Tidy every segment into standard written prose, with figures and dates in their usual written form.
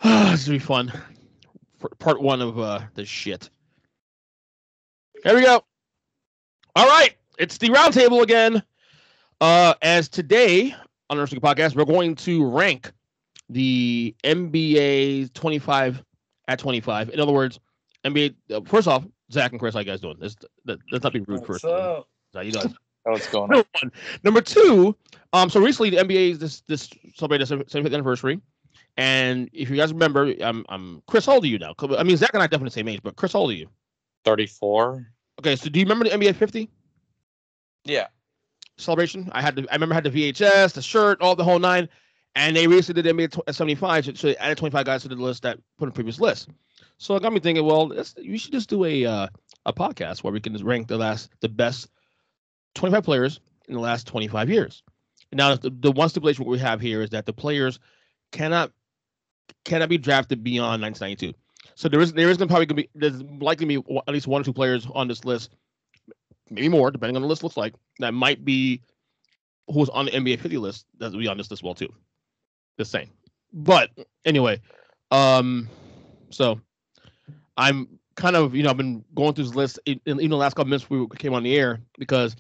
This will be fun. Part one of this shit. Here we go. All right, it's the Roundtable again. As today on the Earnestly podcast, we're going to rank the NBA 25 at 25. In other words, NBA. First off, Zack and Kris, how you guys doing? Let's not be rude first. What's up? You guys. What's going on? Number two, so recently the NBA this celebrated the 75th anniversary, and if you guys remember, I'm Kris. How old are you now? I mean, Zack and I definitely the same age, but Kris, how old are you? 34. Okay, so do you remember the NBA 50 Yeah. celebration? I remember I had the VHS, the shirt, all the whole nine, and they recently did the NBA 75, so they added 25 guys to the list that put in the previous list. So it got me thinking, well, we should just do a podcast where we can just rank the best 25 players in the last 25 years. Now, the one stipulation we have here is that the players cannot be drafted beyond 1992. So there's likely to be at least one or two players on this list, maybe more, depending on the list looks like, that might be who's on the NBA 50 list that will be on this list as well too. Just saying. But anyway, so I'm kind of I've been going through this list in the last couple minutes we came on the air because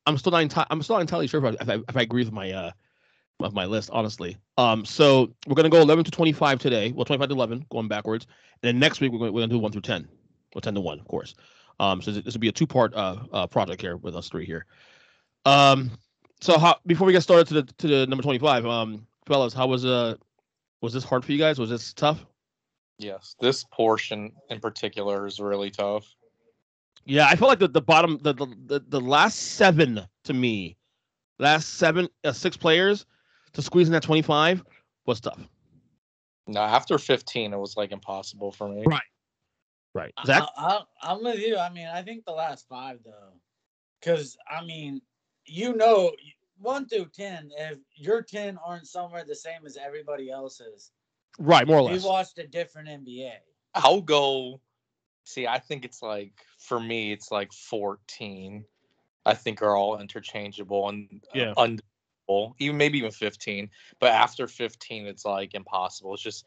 I'm still not entirely sure if I agree with my list, honestly. So we're gonna go 11 to 25 today. Well, 25 to 11, going backwards, and then next week we're gonna do 1 through 10, or 10 to 1, of course. So this will be a two-part project here with us three here. So before we get started to the number 25, fellas, how was this hard for you guys? Was this tough? Yes, this portion in particular is really tough. Yeah, I feel like the bottom, the last seven to me, six players to squeeze in that 25 was tough. No, after 15, it was like impossible for me. Right. Zack? I'm with you. I mean, I think the last five, though. Because, I mean, 1 through 10, if your 10 aren't somewhere the same as everybody else's. Right, more or less. We watched a different NBA. I'll go. See, I think it's like, for me, it's like 14. I think are all interchangeable and undebatable. Maybe even 15. But after 15, it's like impossible. It's just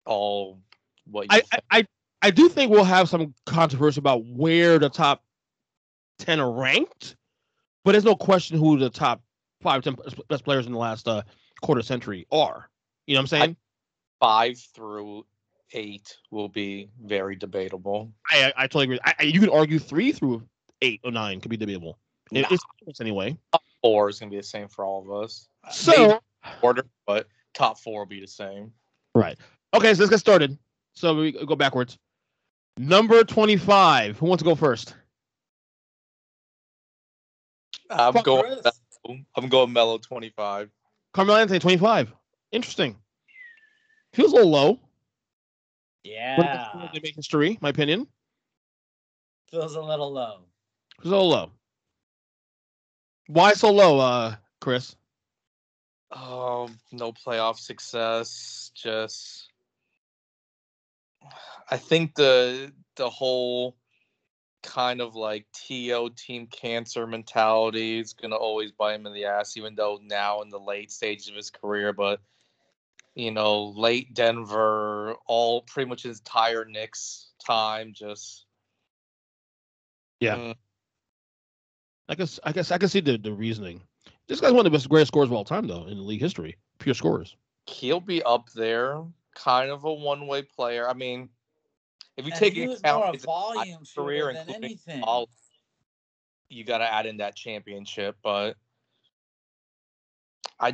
all what you think. I do think we'll have some controversy about where the top 10 are ranked, but there's no question who the top 5, 10 best players in the last quarter century are. You know what I'm saying? 5 through 8 will be very debatable. I totally agree. You can argue 3 through 8 or 9 could be debatable. Nah. It's close anyway. Top 4 is going to be the same for all of us. So, maybe order, but top 4 will be the same. Right. Okay, so let's get started. So we go backwards. Number 25. Who wants to go first? I'm going Melo 25. Carmelo Anthony 25. Interesting. Feels a little low. Yeah. They make history, my opinion. Feels a little low. Feels a little low. Why so low, Kris? No playoff success. Just, I think the whole kind of like team cancer mentality is going to always bite him in the ass, even though now in the late stages of his career. But, late Denver, all pretty much his entire Knicks time, just. Yeah. I guess I can see the reasoning. This guy's one of the greatest scorers of all time, though, in the league history. Pure scorers. He'll be up there, kind of a one-way player. I mean, if you take into account his career, including all, you got to add in that championship. But I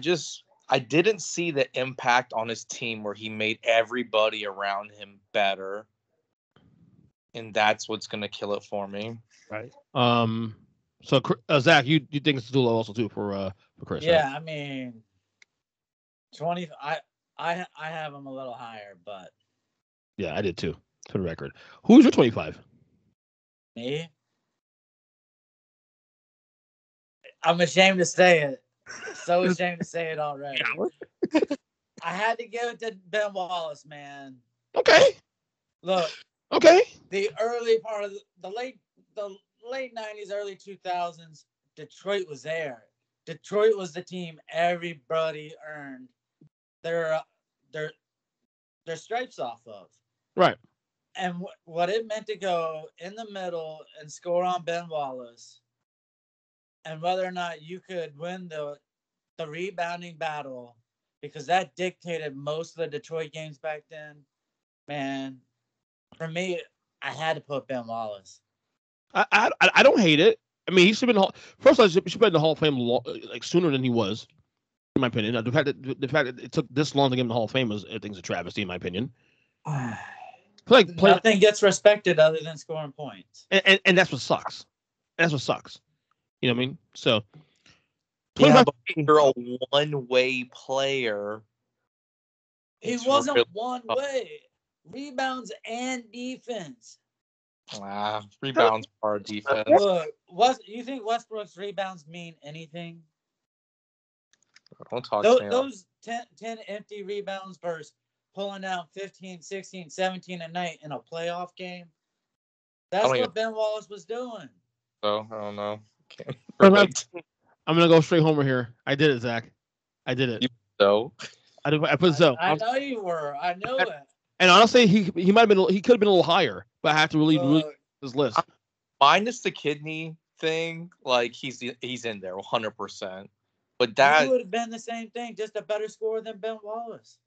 didn't see the impact on his team where he made everybody around him better, and that's what's going to kill it for me. Right. So Zack, you think it's too low also too for Kris? Yeah, right? I mean, 20. I have him a little higher, but yeah, I did too. For the record, who's your 25? Me. I'm ashamed to say it. So ashamed to say it already. I had to give it to Ben Wallace, man. Okay. Look. Okay. The early part of the late 90s, early 2000s, Detroit was there. Detroit was the team everybody earned their their stripes off of. Right. And what it meant to go in the middle and score on Ben Wallace, and whether or not you could win the rebounding battle, because that dictated most of the Detroit games back then. Man, for me, I had to put Ben Wallace. I don't hate it. I mean, he should have been first of all, he should have been in the Hall of Fame like sooner than he was, in my opinion. The fact that it took this long to get him in the Hall of Fame I think is a travesty, in my opinion. Nothing gets respected other than scoring points, and that's what sucks. That's what sucks. You know what I mean? So, yeah, but you're a one-way player. He wasn't really one way. Rebounds and defense. Rebounds are defense. Look, you think Westbrook's rebounds mean anything? Don't talk to me. Those 10 empty rebounds versus pulling out 15, 16, 17 a night in a playoff game. That's what Ben Wallace was doing. So, I don't know. I'm going to go straight homer here. I did it, Zach. I did it. I put so. I know you were. I know it. And honestly, he might have been. He could have been a little higher, but I have to really his list. Minus the kidney thing, like he's in there 100%. But that would have been the same thing, just a better scorer than Ben Wallace.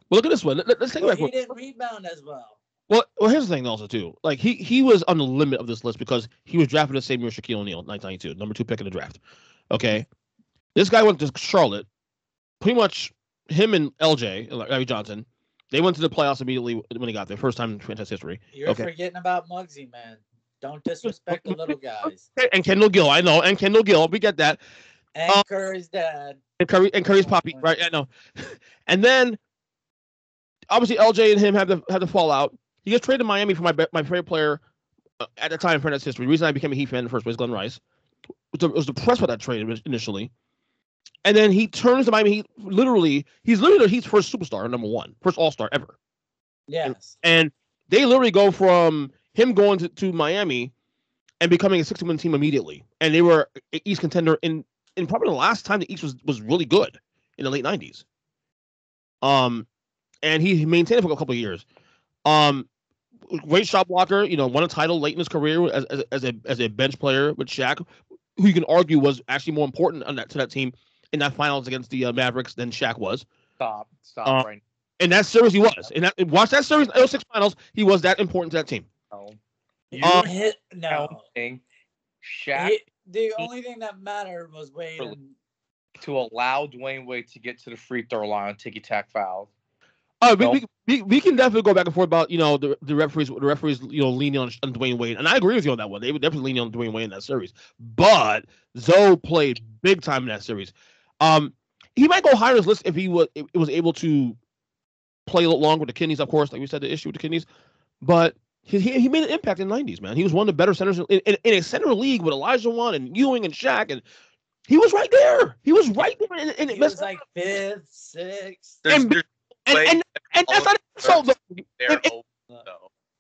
Well, look at this one. Let's take it back. He didn't rebound as well. Well, here's the thing also too. Like he was on the limit of this list because he was drafted the same year as Shaquille O'Neal, 1992, number 2 pick in the draft. Okay, this guy went to Charlotte. Pretty much him and LJ, Larry Johnson, they went to the playoffs immediately when he got there, first time in franchise history. You're forgetting about Muggsy, man. Don't disrespect the little guys. And Kendall Gill, I know, and Kendall Gill, we get that. And Curry's dad. And Curry's poppy, right? I know. And then obviously LJ and him had to fall out. He gets traded to Miami for my favorite player at the time in franchise history. The reason I became a Heat fan in the first place, Glenn Rice. I was depressed by that trade initially. And then he turns to Miami. He's literally the Heat's first superstar, number 1, first All-Star ever. Yes. And they literally go from him going to Miami and becoming a 60-win team immediately. And they were an East contender in probably the last time the East was really good in the late 90s. And he maintained it for a couple of years. Great shot blocker, won a title late in his career as a bench player with Shaq, who you can argue was actually more important to that team in that finals against the Mavericks than Shaq was. Stop right now. In that series, he was. Watch that series, 06 finals, he was that important to that team. No. Shaq. The only thing that mattered was Wade. To allow Dwyane Wade to get to the free throw line and ticky-tack fouls. We can definitely go back and forth about the referees leaning on Dwyane Wade, and I agree with you on that one. They would definitely lean on Dwyane Wade in that series, but Zoe played big time in that series. He might go higher on his list if he was able to play a little longer with the kidneys, of course, like we said, the issue with the kidneys. But he made an impact in the 90s, man. He was one of the better centers in a center league with Olajuwon and Ewing and Shaq, and he was right there. He was right there. And he was like 5th, 6th. And that's not so.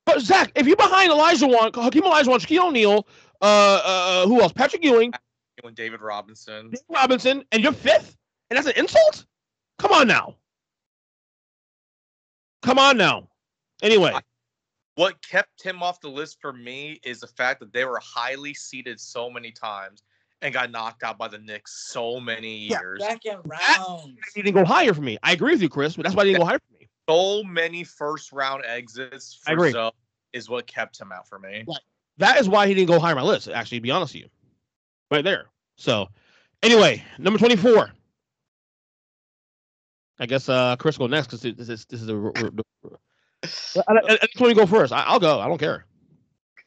But Zach, if you're behind Olajuwon, Hakeem Olajuwon, Shaquille O'Neal, who else? Patrick Ewing, David Robinson, and you're 5th, and that's an insult. Come on now. Anyway, what kept him off the list for me is the fact that they were highly seeded so many times and got knocked out by the Knicks so many years. Second round. He didn't go higher for me. I agree with you, Chris, but that's why he didn't go higher for me. So many first-round exits for Zoe is what kept him out for me. Right. That is why he didn't go higher on my list, actually, to be honest with you. Right there. So, anyway, number 24. I guess Chris will go next because this is a... I just want to go first. I'll go. I don't care.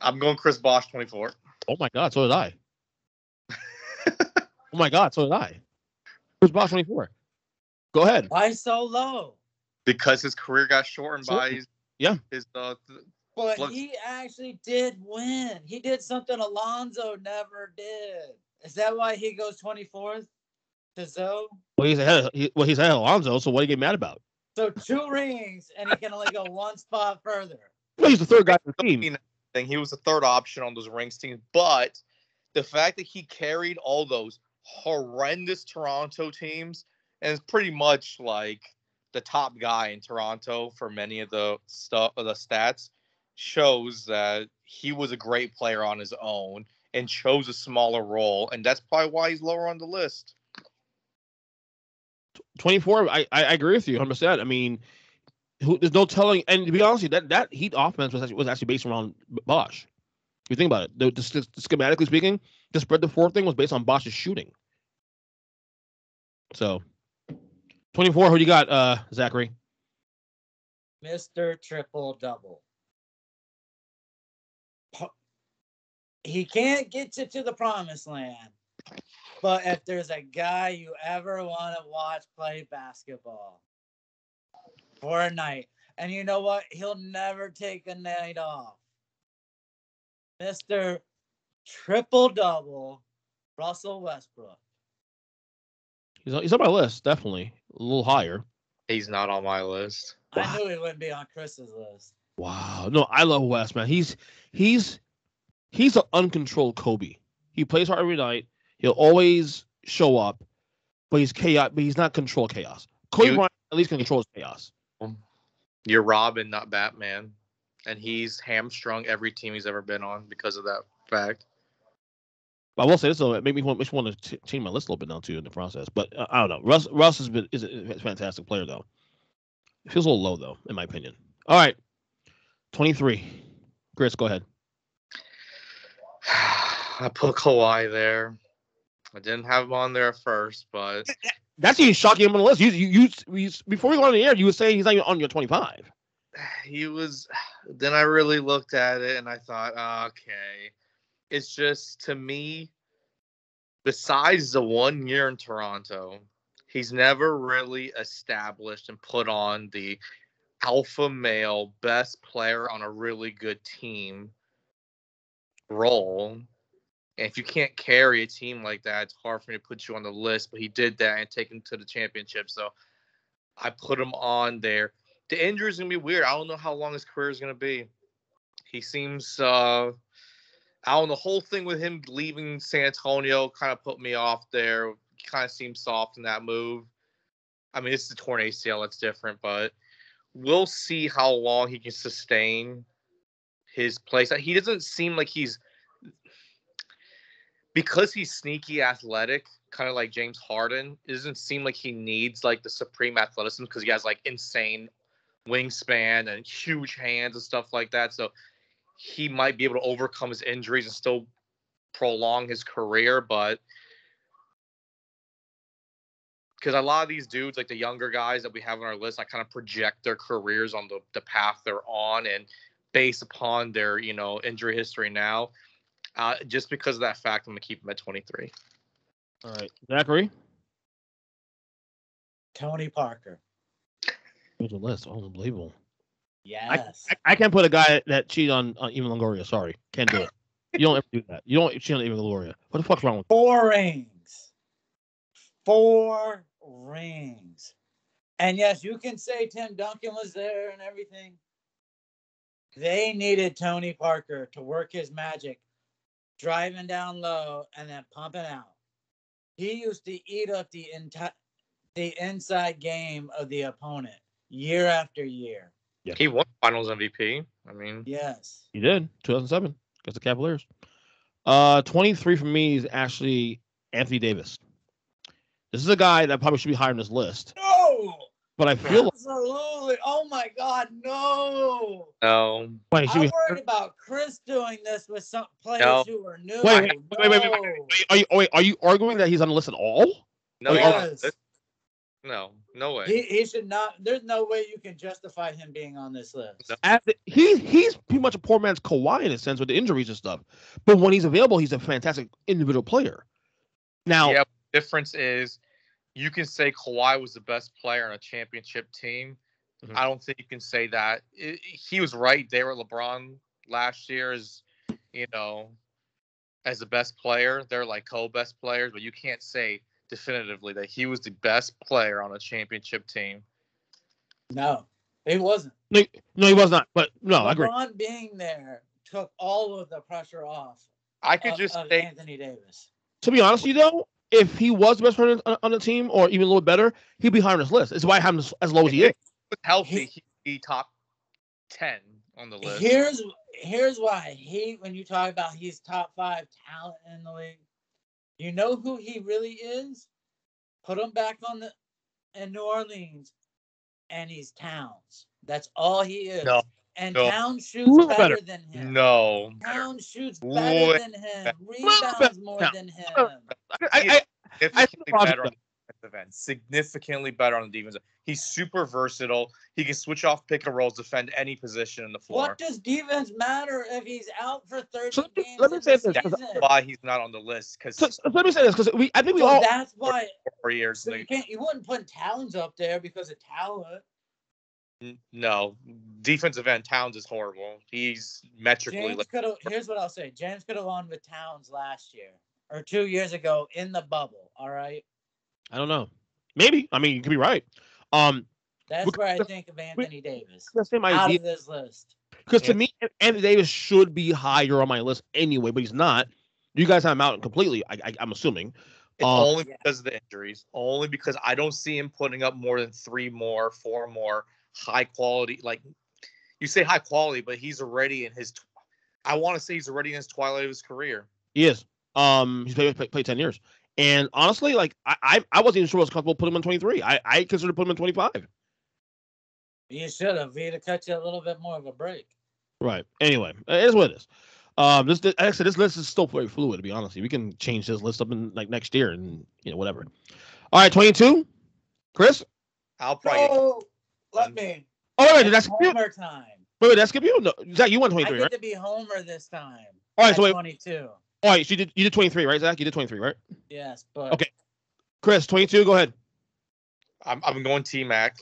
I'm going Chris Bosh, 24. Oh, my God. So did I. Oh, my God. So did I. Chris Bosh, 24. Go ahead. Why so low? Because his career got shortened by his But he actually did win. He did something Alonzo never did. Is that why he goes 24th to Zoe? Well, he's ahead of Alonzo, so what do you get mad about? So 2 rings, and he can only go 1 spot further. Well, he's the third guy on the team. He was the third option on those rings teams, but the fact that he carried all those horrendous Toronto teams, and it's pretty much like the top guy in Toronto for many of the stats, shows that he was a great player on his own and chose a smaller role, and that's probably why he's lower on the list. 24. I agree with you 100%. I mean, there's no telling. And to be honest with you, that Heat offense was actually based around Bosh. If you think about it, schematically speaking, the spread the floor thing was based on Bosh's shooting. So, 24. Who do you got, Zachary? Mr. Triple Double. He can't get you to the promised land, but if there's a guy you ever want to watch play basketball for a night, and you know what? He'll never take a night off. Mr. Triple Double, Russell Westbrook. He's on my list, definitely. A little higher. He's not on my list. I knew he wouldn't be on Chris's list. Wow. No, I love West, man. He's an uncontrolled Kobe. He plays hard every night. He'll always show up, but he's chaos. But he's not control chaos. Kobe Bryant at least can control his chaos. You're Robin, not Batman, and he's hamstrung every team he's ever been on because of that fact. But I will say this though, it made me want to change my list a little bit now too in the process. But I don't know. Russ is a fantastic player though. It feels a little low though, in my opinion. All right, 23. Chris, go ahead. I put Kawhi there. I didn't have him on there first, but that's even shocking him on the list. You before we go on the air, you were saying he's not even on your 25. He was. Then I really looked at it and I thought, okay, it's just, to me, besides the 1 year in Toronto, he's never really established and put on the alpha male best player on a really good team role. And if you can't carry a team like that, it's hard for me to put you on the list. But he did that and take him to the championship. So I put him on there. The injury is going to be weird. I don't know how long his career is going to be. He seems, I don't know, the whole thing with him leaving San Antonio kind of put me off there. He kind of seemed soft in that move. I mean, it's the torn ACL. It's different. But we'll see how long he can sustain his place. He doesn't seem like because he's sneaky athletic, kind of like James Harden. It doesn't seem like he needs like the supreme athleticism because he has like insane wingspan and huge hands and stuff like that. So he might be able to overcome his injuries and still prolong his career. But because a lot of these dudes, like the younger guys that we have on our list, I kind of project their careers on the path they're on and based upon their, injury history now. Just because of that fact, I'm going to keep him at 23. All right. Zachary? Tony Parker. Here's a list. Oh, unbelievable. Yes. I can't put a guy that cheated on Eva Longoria. Sorry. Can't do it. You don't ever do that. You don't cheat on Eva Longoria. What the fuck's wrong with you? 4 rings. 4 rings. And yes, you can say Tim Duncan was there and everything. They needed Tony Parker to work his magic, driving down low and then pumping out. He used to eat up the inside game of the opponent year after year. Yeah. He won Finals MVP. I mean, yes, he did. 2007 against the Cavaliers. 23 for me is actually Anthony Davis. This is a guy that probably should be higher on this list. No, but I feel absolutely. Oh my God, no. No. Wait, I'm worried about Kris doing this with some players who are new. Wait. Are you arguing that he's on the list at all? No. Yes. No way. He should not. There's no way you can justify him being on this list. He's pretty much a poor man's Kawhi in a sense with the injuries and stuff. But when he's available, he's a fantastic individual player. Now, yeah, the difference is you can say Kawhi was the best player on a championship team. Mm-hmm. I don't think you can say that. He was right there with LeBron last year as the best player. They're like co-best players, but you can't say definitively that he was the best player on a championship team. No, he wasn't. No, he was not. But no, I agree. LeBron being there took all of the pressure off. I could just say Anthony Davis. To be honest with you, though, if he was the best player on the team, or even a little better, he'd be higher on this list. It's why I have him as low as he is. If he was healthy, he'd be top 10 on the list. Here's why when you talk about he's top 5 talent in the league, you know who he really is? Put him back in New Orleans, and he's Towns. That's all he is. No. Towns shoots better than him. No. Towns shoots better than him. Rebounds more than him. Significantly better on the defense end. He's super versatile. He can switch off pick and rolls, defend any position in the floor. What does defense matter if he's out for 30 games? Let me say this. That's why he's not on the list. Let me say this because I think we all. That's why. 4 years. So you wouldn't put Towns up there because of talent. No, defensive end Towns is horrible. He's metrically. Here's what I'll say. James could have won with Towns last year or 2 years ago in the bubble. All right. I don't know. Maybe. I mean, you could be right. That's where I think of Anthony Davis out of this list. Because to me, Anthony Davis should be higher on my list anyway, but he's not. You guys have him out completely. I'm assuming. It's only because of the injuries. Only because I don't see him putting up more than 4 more high quality. Like you say, high quality, but he's already in his. I want to say he's already in his twilight of his career. He is. He's played 10 years, and honestly, like I wasn't even sure I was comfortable putting him in 23. I considered putting him in 25. You should have. He'd have cut you a little bit more of a break. Right. Anyway, it is what it is. This list is still very fluid. To be honest, we can change this list up in like next year, and whatever. All right, 22, Chris. I'll probably. Let me. Oh wait, did I skip you? Homer time. Wait, did I skip you? No, Zach, you won 23, I get right? to be Homer this time. All right, so wait. 22. All right, so you did 23, right, Zach? You did 23, right? Yes, but okay. Chris, 22. Go ahead. I'm going T-Mac.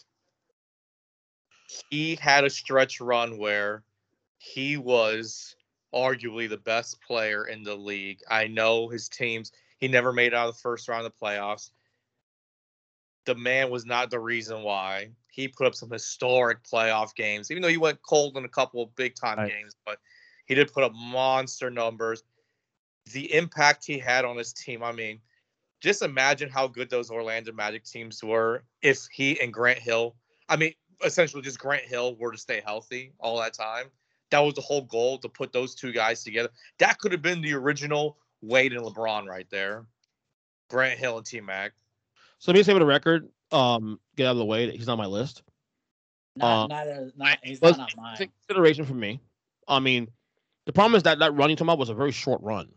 He had a stretch run where he was arguably the best player in the league. I know his teams. He never made it out of the first round of the playoffs. The man was not the reason why. He put up some historic playoff games, even though he went cold in a couple of big-time games. But he did put up monster numbers. The impact he had on his team, I mean, just imagine how good those Orlando Magic teams were if he and Grant Hill, I mean, essentially just Grant Hill were to stay healthy all that time. That was the whole goal, to put those two guys together. That could have been the original Wade and LeBron right there. Grant Hill and T-Mac. So let me say for the record, get out of the way. He's on my list. He's not on mine. Consideration for me. I mean, the problem is that run you talking about was a very short run.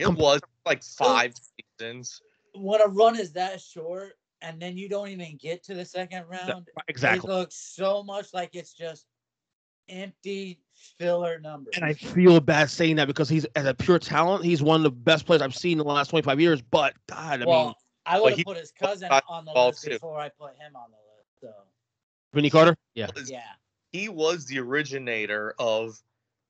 It was like 5 seasons. When a run is that short and then you don't even get to the second round, exactly. It looks so much like it's just empty filler numbers. And I feel bad saying that because he's, as a pure talent, he's one of the best players I've seen in the last 25 years. But God, I would have put his cousin on the list before I put him on the list. So. Vinny Carter? Yeah. He was the originator of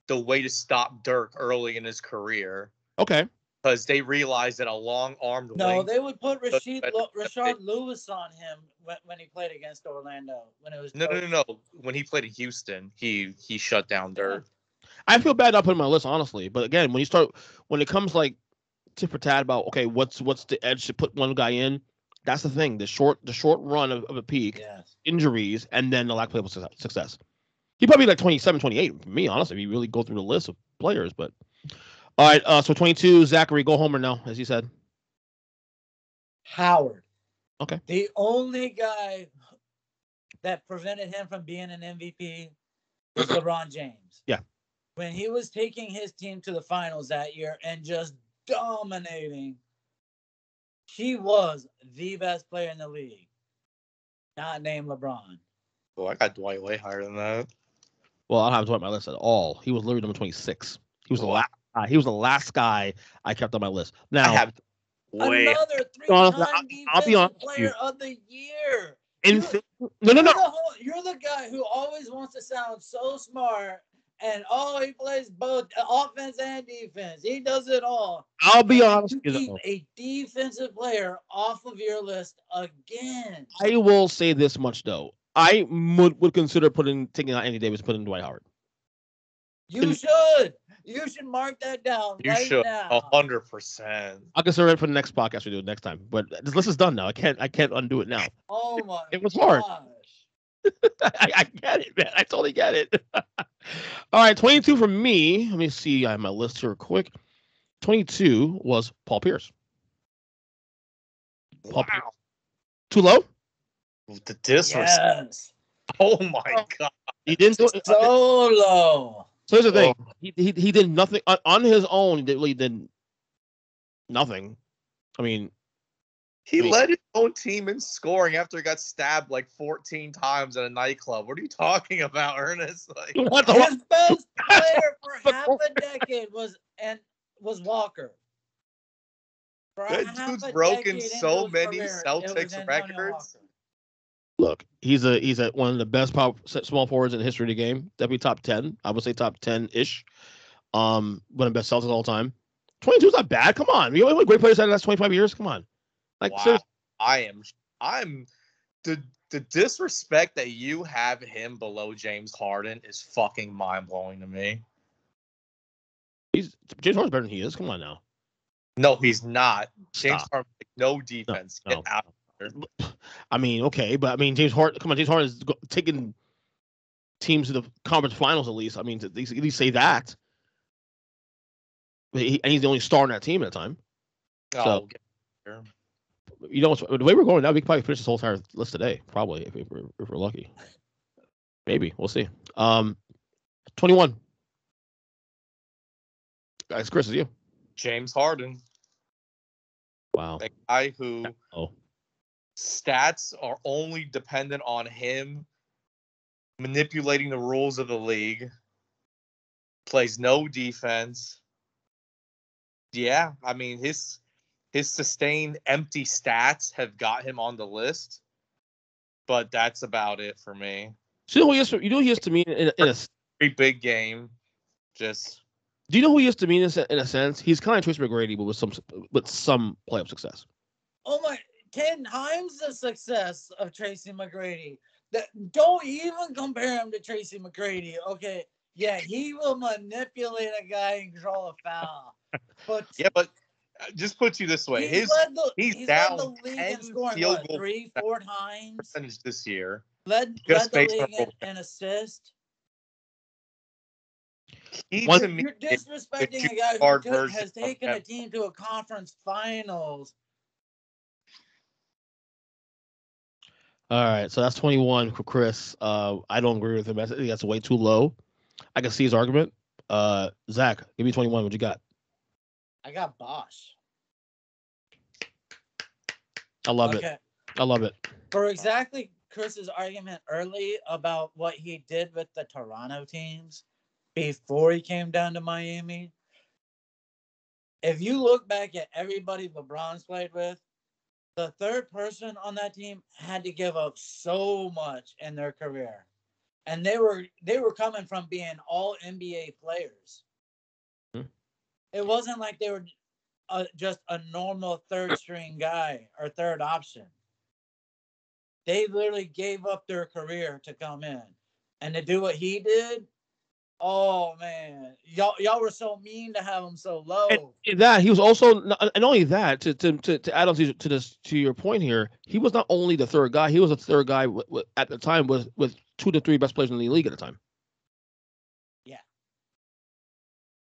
the way to stop Dirk early in his career. Okay. Because they realized that a long-armed wing. They would put Rashard Lewis on him when he played against Orlando. When it was no. When he played in Houston, he shut down Dirk. I feel bad not putting him on my list, honestly. But again, when it comes like tit for tat about what's the edge to put one guy in, that's the thing. The short run of a peak, injuries, and then the lack of playable success. He'd probably be like 27, 28 for me, honestly, if you really go through the list of players. But all right, so 22, Zachary, go Homer now, as you said. Howard. Okay. The only guy that prevented him from being an MVP was LeBron James. Yeah. When he was taking his team to the finals that year and just dominating, he was the best player in the league. Not named LeBron. Oh, I got Dwight way higher than that. Well, I don't have Dwight on my list at all. He was literally number 26. He was the last. He was the last guy I kept on my list. Now, I have another 3-time defensive player of the year. No. You're the guy who always wants to sound so smart, and he plays both offense and defense. He does it all. I'll be honest. You keep a defensive player off of your list again. I will say this much though. I would consider taking out Anthony Davis, putting Dwight Howard. You should. You should mark that down You right should now. 100%. I'll consider it for the next podcast we do next time. But this list is done now. I can't undo it now. Oh my It was hard. I get it, man. I totally get it. All right, 22 for me. Let me see. I have my list here quick. 22 was Paul Pierce. Wow. Too low? The disrespect. Yes. Oh my God. He didn't do it. So low. So here's the thing. He did nothing on his own. He really did nothing. I mean, He led his own team in scoring after he got stabbed like 14 times at a nightclub. What are you talking about, Ernest? Like, His best player for half a decade was Walker. For that half dude's a broken decade so into his many career, it was Celtics Antonio records. Walker. look, he's at one of the best small forwards in the history of the game. Definitely top 10. I would say top 10-ish. One of the best Celtics of all time. 22 is not bad. Come on. You know great players had in the last 25 years? Come on. Like, Wow. seriously. I'm the disrespect that you have him below James Harden is fucking mind blowing to me. James Harden's better than he is. Come on now. No, he's not. James Stop. Harden, no defense. No. Get out of here. I mean, okay, but I mean, James Harden is taking teams to the conference finals at least. I mean, at least say that. And he's the only star on that team at the time. Oh, So, get here. you know, the way we're going now, we can probably finish this whole entire list today, probably, if we're lucky. Maybe. We'll see. 21. Guys, Chris, is you. James Harden, Wow. a guy who Oh. stats are only dependent on him manipulating the rules of the league, plays no defense. Yeah, I mean his sustained empty stats have got him on the list, but that's about it for me. So you know who he is to me in a Very big game. Just do you know who he is to me in a sense? He's kind of Tracy McGrady, but with some playoff success. Oh my, 10 times the success of Tracy McGrady. Don't even compare him to Tracy McGrady. Okay, yeah, he will manipulate a guy and control a foul. But yeah, but just put you this way: he's down led the league 10 in scoring field goal 3-4 times. percentage this year. Led just the based on league in assist. You're disrespecting a guy who has taken a team to a conference finals. All right, so that's 21 for Chris. I don't agree with him. I think that's way too low. I can see his argument. Zach, give me 21. What you got? I got Bosh. I love it. I love it. For exactly Chris's argument early about what he did with the Toronto teams before he came down to Miami. If you look back at everybody LeBron's played with, the third person on that team had to give up so much in their career. And they were coming from being all NBA players. It wasn't like they were just a normal third string guy or third option. They literally gave up their career to come in. And to do what he did, oh man, y'all were so mean to have him so low. And that he was also, and only that to add on to your point here, he was not only the third guy, he was the third guy at the time with 2 to 3 best players in the league at the time. Yeah.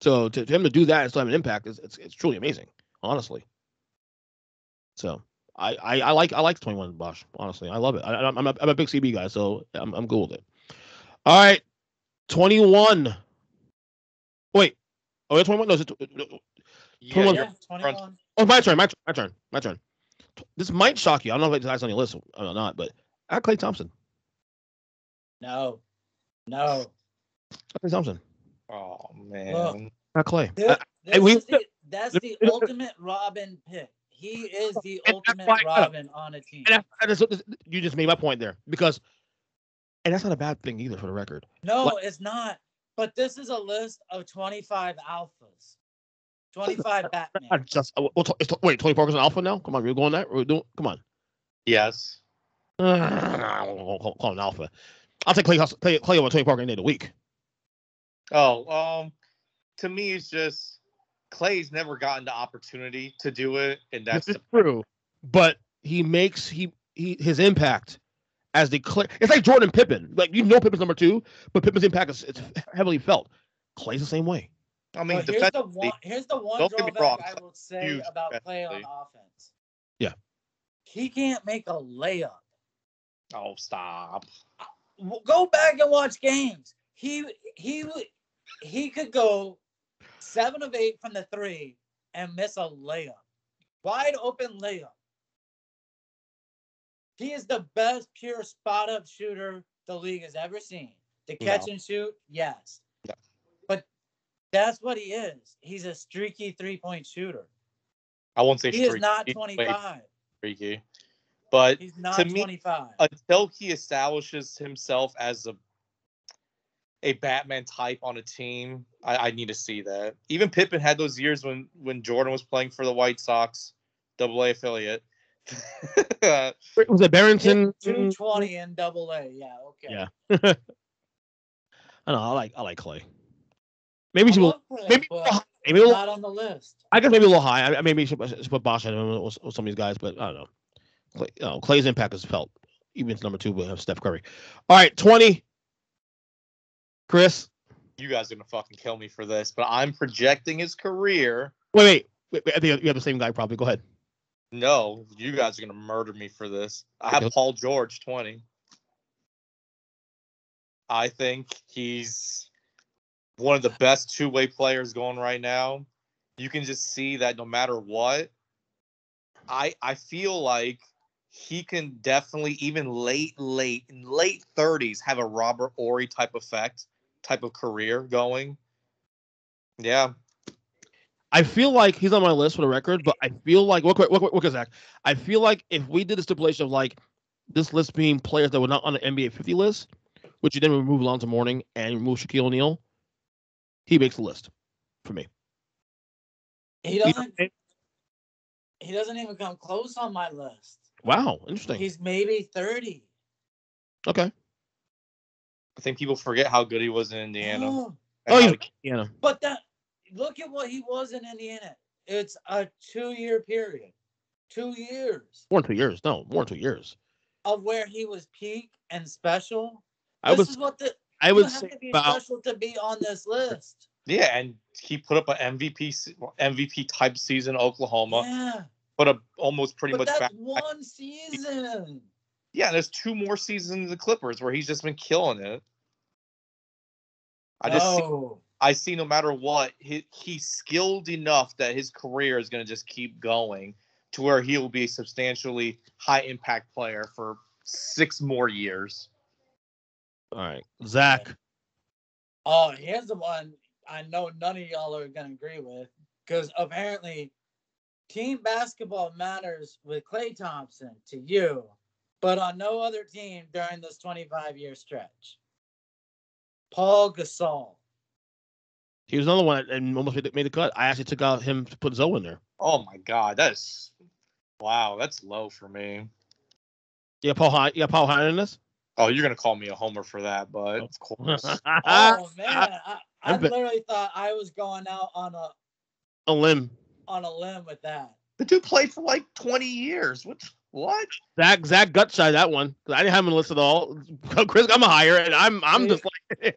So to him to do that and still have an impact it's truly amazing, honestly. So I like 21 Bosh, honestly. I love it. I'm a big CB guy, so I'm good with it. All right, 21. Wait. Oh, it's 21? No, is it 21? Yeah, 21. Oh, my turn. This might shock you. I don't know if it's on your list or not, but I got Klay Thompson. No. Klay Thompson. Oh, man. I got Klay. That's the ultimate Robin pick. He is the ultimate Robin on a team. You just made my point there. And that's not a bad thing either for the record. No, it's not. But this is a list of 25 alphas. 25 Batman. Wait, 24 is an alpha now? Come on, we're going that? Come on. Yes. I'll call him alpha. I'll take Klay over Tony Parker any day of the week. Oh, to me, it's just Clay's never gotten the opportunity to do it, and that's This is true. But he makes his impact as the clear. It's like Jordan Pippen. Like Pippen's number 2, but Pippen's impact is it's heavily felt. Clay's the same way. I mean, here's the one drawback I will say about Clay on offense. Yeah. He can't make a layup. Oh, stop. Go back and watch games. He could go 7 of 8 from the 3 and miss a layup. Wide open layup. He is the best pure spot-up shooter the league has ever seen. The catch and shoot, yes. Yeah. But that's what he is. He's a streaky three-point shooter. I won't say he streaky. Is not 25. Streaky. But he's not to 25. Me, until he establishes himself as a Batman type on a team, I need to see that. Even Pippen had those years when Jordan was playing for the White Sox, AA affiliate. Was it Barrington? 220 in AA. Yeah, okay. Yeah. I know. I like Clay. Maybe maybe not on the list. I guess maybe a little high. I maybe should put Bosh in with some of these guys, but I don't know. Clay's impact is felt. Even it's number 2 with Steph Curry. All right, 20. Chris, you guys are gonna fucking kill me for this, but I'm projecting his career. Wait. I think you have the same guy. Probably. Go ahead. No, you guys are gonna murder me for this. I have Paul George 20. I think he's one of the best two-way players going right now. You can just see that no matter what, I feel like he can definitely even late 30s have a Robert Horry type of career going. Yeah. I feel like he's on my list for the record, but I feel like what Zach? I feel like if we did a stipulation of like this list being players that were not on the NBA 50 list, which you then remove Alonzo Mourning and remove Shaquille O'Neal, he makes the list for me. He doesn't even come close on my list. Wow, interesting. He's maybe 30. Okay. I think people forget how good he was in Indiana. Indiana. But look at what he was in Indiana. It's a 2-year period. 2 years. More than 2 years. No, more than 2 years. Of where he was peak and special. I would have to be special to be on this list. Yeah, and he put up an MVP type season in Oklahoma. Yeah. But almost pretty much that's one season. Yeah, there's 2 more seasons in the Clippers where he's just been killing it. I see no matter what, he's skilled enough that his career is going to just keep going to where he will be a substantially high impact player for 6 more years. All right, Zach. Oh, here's the one I know none of y'all are going to agree with, because apparently team basketball matters with Klay Thompson to you, but on no other team during this 25-year stretch. Paul Gasol. He was another one and almost made the cut. I actually took out him to put Zoe in there. Oh my God, that's low for me. Yeah, Paul Hine in this. Oh, you're gonna call me a homer for that, but of course. Oh man, I literally thought I was going out on a limb. On a limb with that. The dude played for like 20 years. What? Zach gut shot that one because I didn't have him listed at all. Chris, I'm a higher, and I'm just like.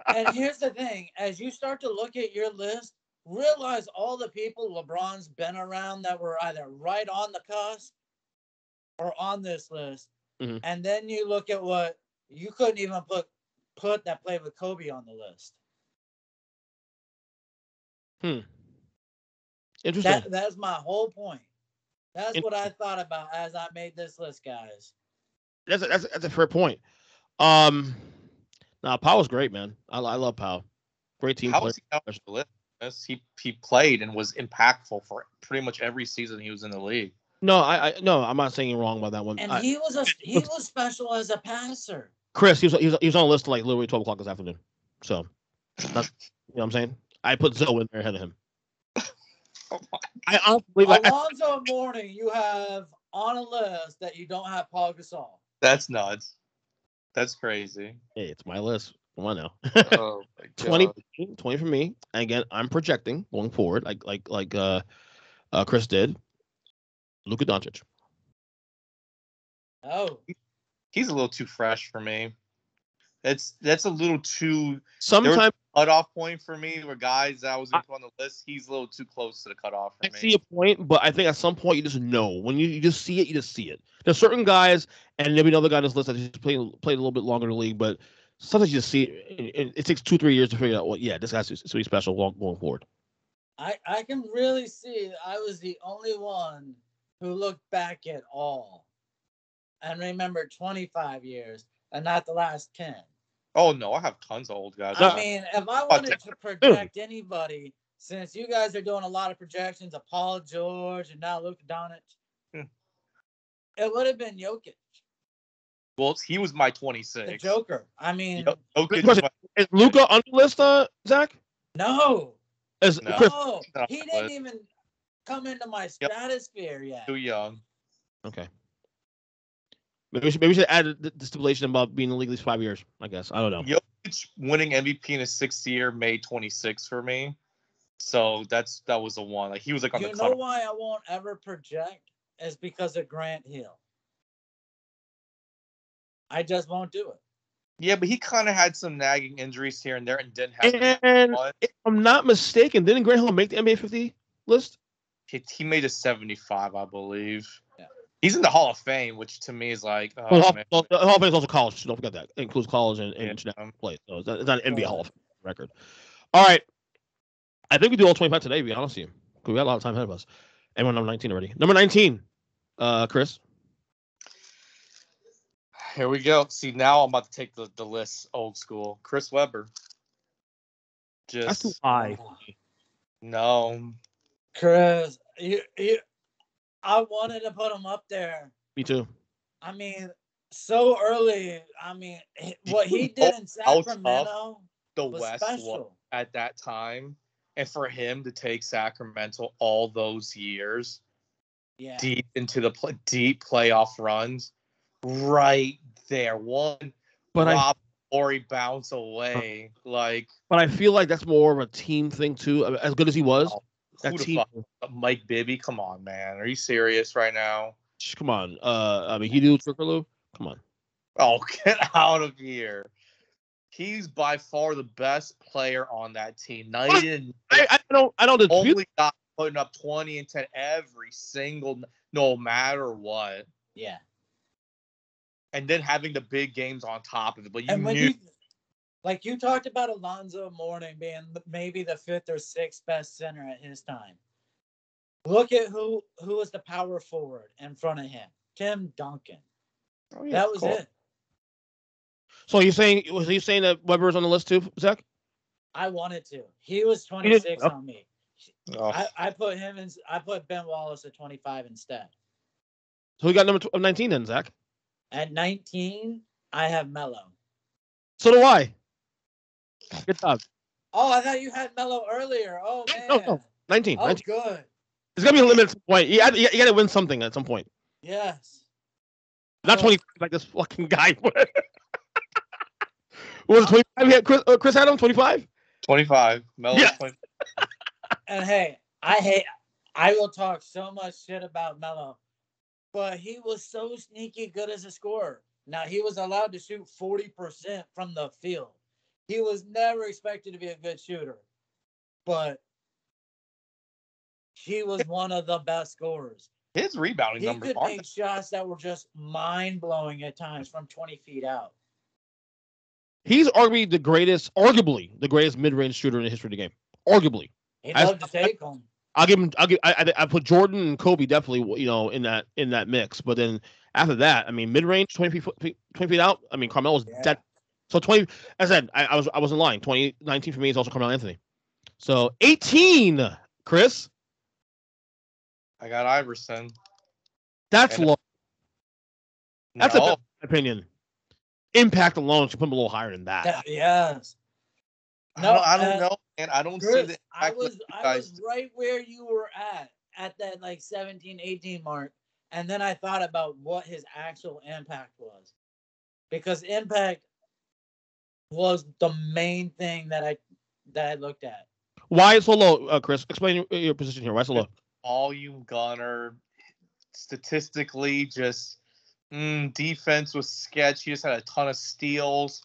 And here's the thing: as you start to look at your list, realize all the people LeBron's been around that were either right on the cusp or on this list, and then you look at what you couldn't even put that played with Kobe on the list. Interesting. That's my whole point. That's what I thought about as I made this list, guys. That's a fair point. Powell's great, man. I love Powell. Great team player. He played and was impactful for pretty much every season he was in the league. No, I'm not saying you're wrong about that one. And he was special as a passer. Chris, he was on a list like literally 12 o'clock this afternoon. So, you know what I'm saying? I put Zoe in there ahead of him. I honestly believe Alonzo Mourning, you have on a list that you don't have Paul Gasol. That's nuts. That's crazy. Hey, it's my list. Come on now. Oh my 20, god. 20 for me. And again, I'm projecting going forward, like Chris did. Luka Doncic. Oh, He's a little too fresh for me. That's a little too. There was Sometimes a cutoff point for me where guys that I was going to put on the list. He's a little too close to the cutoff for I me. see a point, but I think at some point you just know when you just see it, you just see it. There's certain guys, and there'll be another guy on this list that just played a little bit longer in the league, but sometimes you just see it. It takes 2-3 years to figure out. Well, yeah, this guy's to be special going forward. I can really see I was the only one who looked back at all and remembered 25 years and not the last 10. Oh no, I have tons of old guys. I mean, if I wanted to project anybody, since you guys are doing a lot of projections of Paul George and now Luka Doncic, it would have been Jokic. Well, he was my 26. The Joker. I mean, Jokic is Luka on the list, Zach? No. Chris? No, he didn't even come into my stratosphere yet. Too young. Okay. Maybe we should add the stipulation about being in the league at least 5 years. I guess I don't know. Jokic winning MVP in his 6th year made 26 for me, so that was the one. Like he was like on the. You know why I won't ever project is because of Grant Hill. I just won't do it. Yeah, but he kind of had some nagging injuries here and there, and didn't have. And if I'm not mistaken, didn't Grant Hill make the NBA 50 list? He made a 75, I believe. Yeah. He's in the Hall of Fame, which to me is like. Oh, Well, man. the Hall of Fame is also college. Don't forget that. It includes college and international play. So it's not an NBA Hall of Fame record. All right. I think we do all 25 today, to be honest with you. We got a lot of time ahead of us. And we're number 19 already. Number 19, Kris. Here we go. See, now I'm about to take the list old school. Chris Webber. That's too high. No. Chris, I wanted to put him up there. Me too. I mean, so early. I mean, what he did in Sacramento the was West special. was at that time, and for him to take Sacramento all those years, deep into the deep playoff runs, right there, one Rob Morey bounce away, like. But I feel like that's more of a team thing too. As good as he was, that team. Mike Bibby, come on, man, are you serious right now? Come on, I mean, he do Trickerloo. Come on. Oh, get out of here. He's by far the best player on that team. Night in, I don't only got putting up 20 and 10 every single, no matter what. Yeah. And then having the big games on top of it. But like you talked about Alonzo Mourning being maybe the 5th or 6th best center at his time. Look at who was the power forward in front of him. Tim Duncan. Oh, yeah, that was it. So was he saying that Webber was on the list too, Zach? I wanted to. He was 26 on me. Oh. I put him in. I put Ben Wallace at 25 instead. So we got number 19 then, Zach. At 19, I have Melo. So do I. Good job. Oh, I thought you had Melo earlier. Oh man. No. 19. Oh, 19. good. There's gonna be a limit at some point. You got to win something at some point. Yes. Not 25 like this fucking guy. Was it 25? Chris had him 25. 25. Melo. Yeah. 25. And hey, I will talk so much shit about Melo, but he was so sneaky good as a scorer. Now, he was allowed to shoot 40% from the field. He was never expected to be a good shooter, but he was one of the best scorers. His rebounding numbers He could make shots that were just mind-blowing at times from 20 feet out. He's arguably the greatest mid-range shooter in the history of the game. Arguably. He'd love to take him. I put Jordan and Kobe definitely, in that mix. But then after that, I mean, mid-range, 20 feet out. I mean, Carmelo's dead. So 20. As I said, I wasn't lying. 2019 for me is also Carmelo Anthony. So 18, Kris. I got Iverson. That's low. That's no. a opinion. Impact alone should put him a little higher than that. Yes. No, I don't know, and I don't Chris, see the I was right where you were at that like 17, 18 mark, and then I thought about what his actual impact was, because impact was the main thing that I looked at. Why so low, Chris? Explain your position here. Why so low? Volume gunner, statistically, just defense was sketchy. He just had a ton of steals.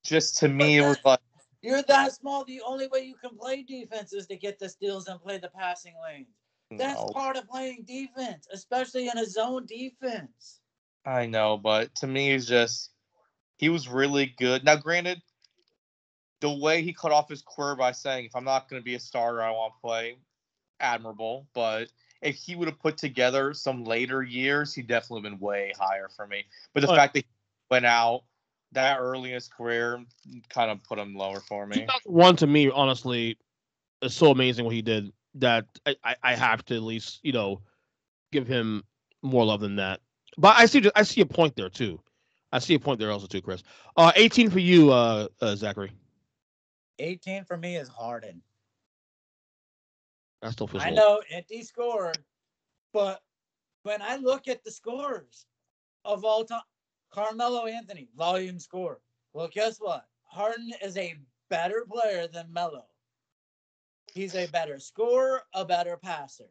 Just to me, it was like, you're that small. The only way you can play defense is to get the steals and play the passing lanes. That's part of playing defense, especially in a zone defense. I know, but to me, it's just he was really good. Now, granted, the way he cut off his career by saying, if I'm not going to be a starter, I want to play, admirable. But if he would have put together some later years, he'd definitely been way higher for me. But the fact that he went out that early in his career kind of put him lower for me. 2001 to me, honestly, is so amazing what he did that I have to at least, give him more love than that. But I see a point there too. I see a point there also too, Chris. 18 for you, Zachary. 18 for me is Harden. That still feels I know empty score, but when I look at the scores of all time, Carmelo Anthony, volume score. Well, guess what? Harden is a better player than Melo. He's a better scorer, a better passer.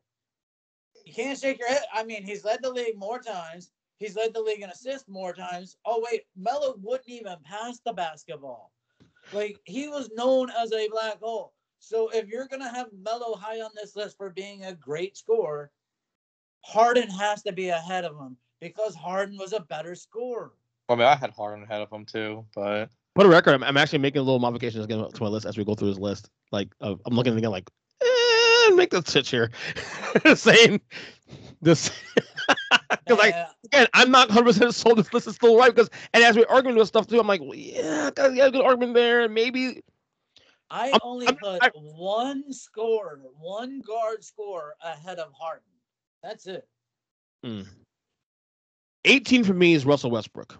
You can't shake your head. I mean, he's led the league more times. He's led the league in assists more times. Oh, wait, Melo wouldn't even pass the basketball. Like, he was known as a black hole. So if you're going to have Melo high on this list for being a great scorer, Harden has to be ahead of him because Harden was a better scorer. I mean, I had Harden ahead of him too, but... For the record, I'm actually making a little modifications again to my list as we go through this list. Like, I'm looking again like, make the switch here. Saying this... Because again, I'm not 100% sold this list is still right. And as we're arguing with stuff too, I'm like, well, yeah, got a good argument there. And maybe... I only put one guard scorer ahead of Harden. That's it. 18 for me is Russell Westbrook.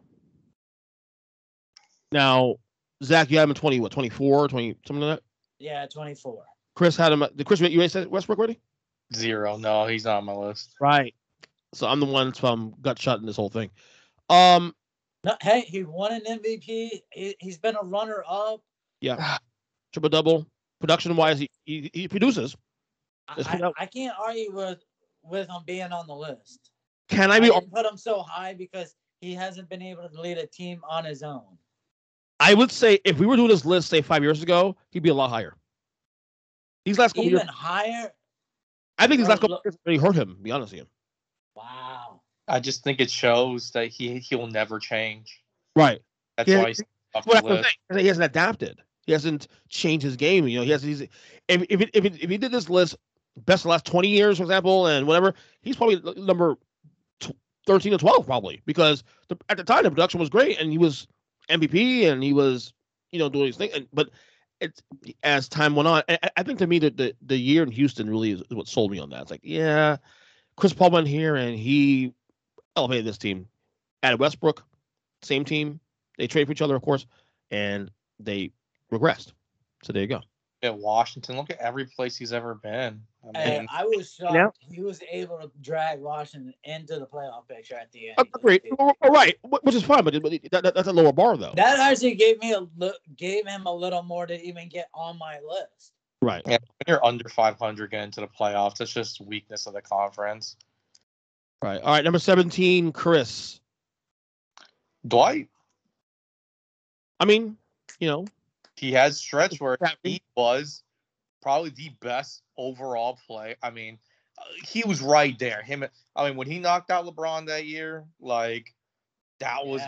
Now, Zach, you had him in 20, 24, 20, something like that? Yeah, 24. Chris had him. Did Chris, you said Westbrook already? 0. No, he's not on my list. Right. So I'm the one from gut shot in this whole thing. No, hey, he won an MVP. He's been a runner-up. Yeah. Triple-double. Production-wise, he produces. I can't argue with him being on the list. I didn't put him so high because he hasn't been able to lead a team on his own. I would say if we were doing this list, say 5 years ago, he'd be a lot higher. These last couple years, higher? I think these last couple years really hurt him, to be honest with you. Wow. I just think it shows that he will never change. Right. That's why he's off the list. He hasn't adapted. He hasn't changed his game. He hasn't. If he did this list, best of the last 20 years, for example, and whatever, he's probably number 13 or 12 probably because at the time the production was great and he was MVP and he was doing his thing. But it's as time went on, I think to me that the year in Houston really is what sold me on that. It's like, yeah, Chris Paul went here and he elevated this team. Added Westbrook, same team. They traded for each other, of course, and they regressed. So there you go. At Washington, look at every place he's ever been. I was shocked he was able to drag Washington into the playoff picture at the end. Great, all right, which is fine, but that's a lower bar, though. That actually gave him a little more to even get on my list. Right. Yeah, when you're under 500 getting into the playoffs, that's just weakness of the conference. Right. All right, number 17, Kris. Dwight. I mean, he had stretch where he was probably the best overall play. I mean, he was right there. When he knocked out LeBron that year, like that was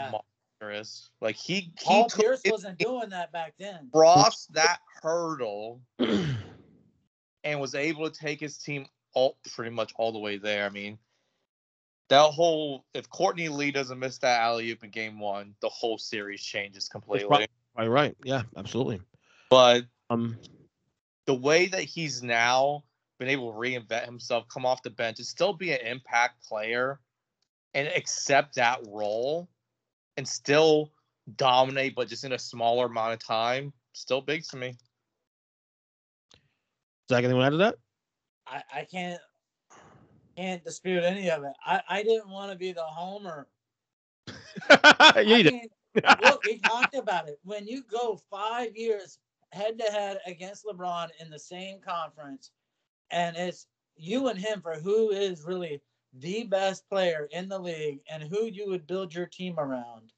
monstrous. Like Paul Pierce wasn't doing that back then. Crossed that hurdle and was able to take his team pretty much all the way there. I mean, if Courtney Lee doesn't miss that alley-oop in game 1, the whole series changes completely. Right. Yeah, absolutely. But the way that he's now been able to reinvent himself, come off the bench, and still be an impact player and accept that role and still dominate, but just in a smaller amount of time, still big to me. Zach, anyone add to that? I can't dispute any of it. I didn't want to be the homer. Look, we talked about it. When you go 5 years head to head against LeBron in the same conference, and it's you and him for who is really the best player in the league and who you would build your team around.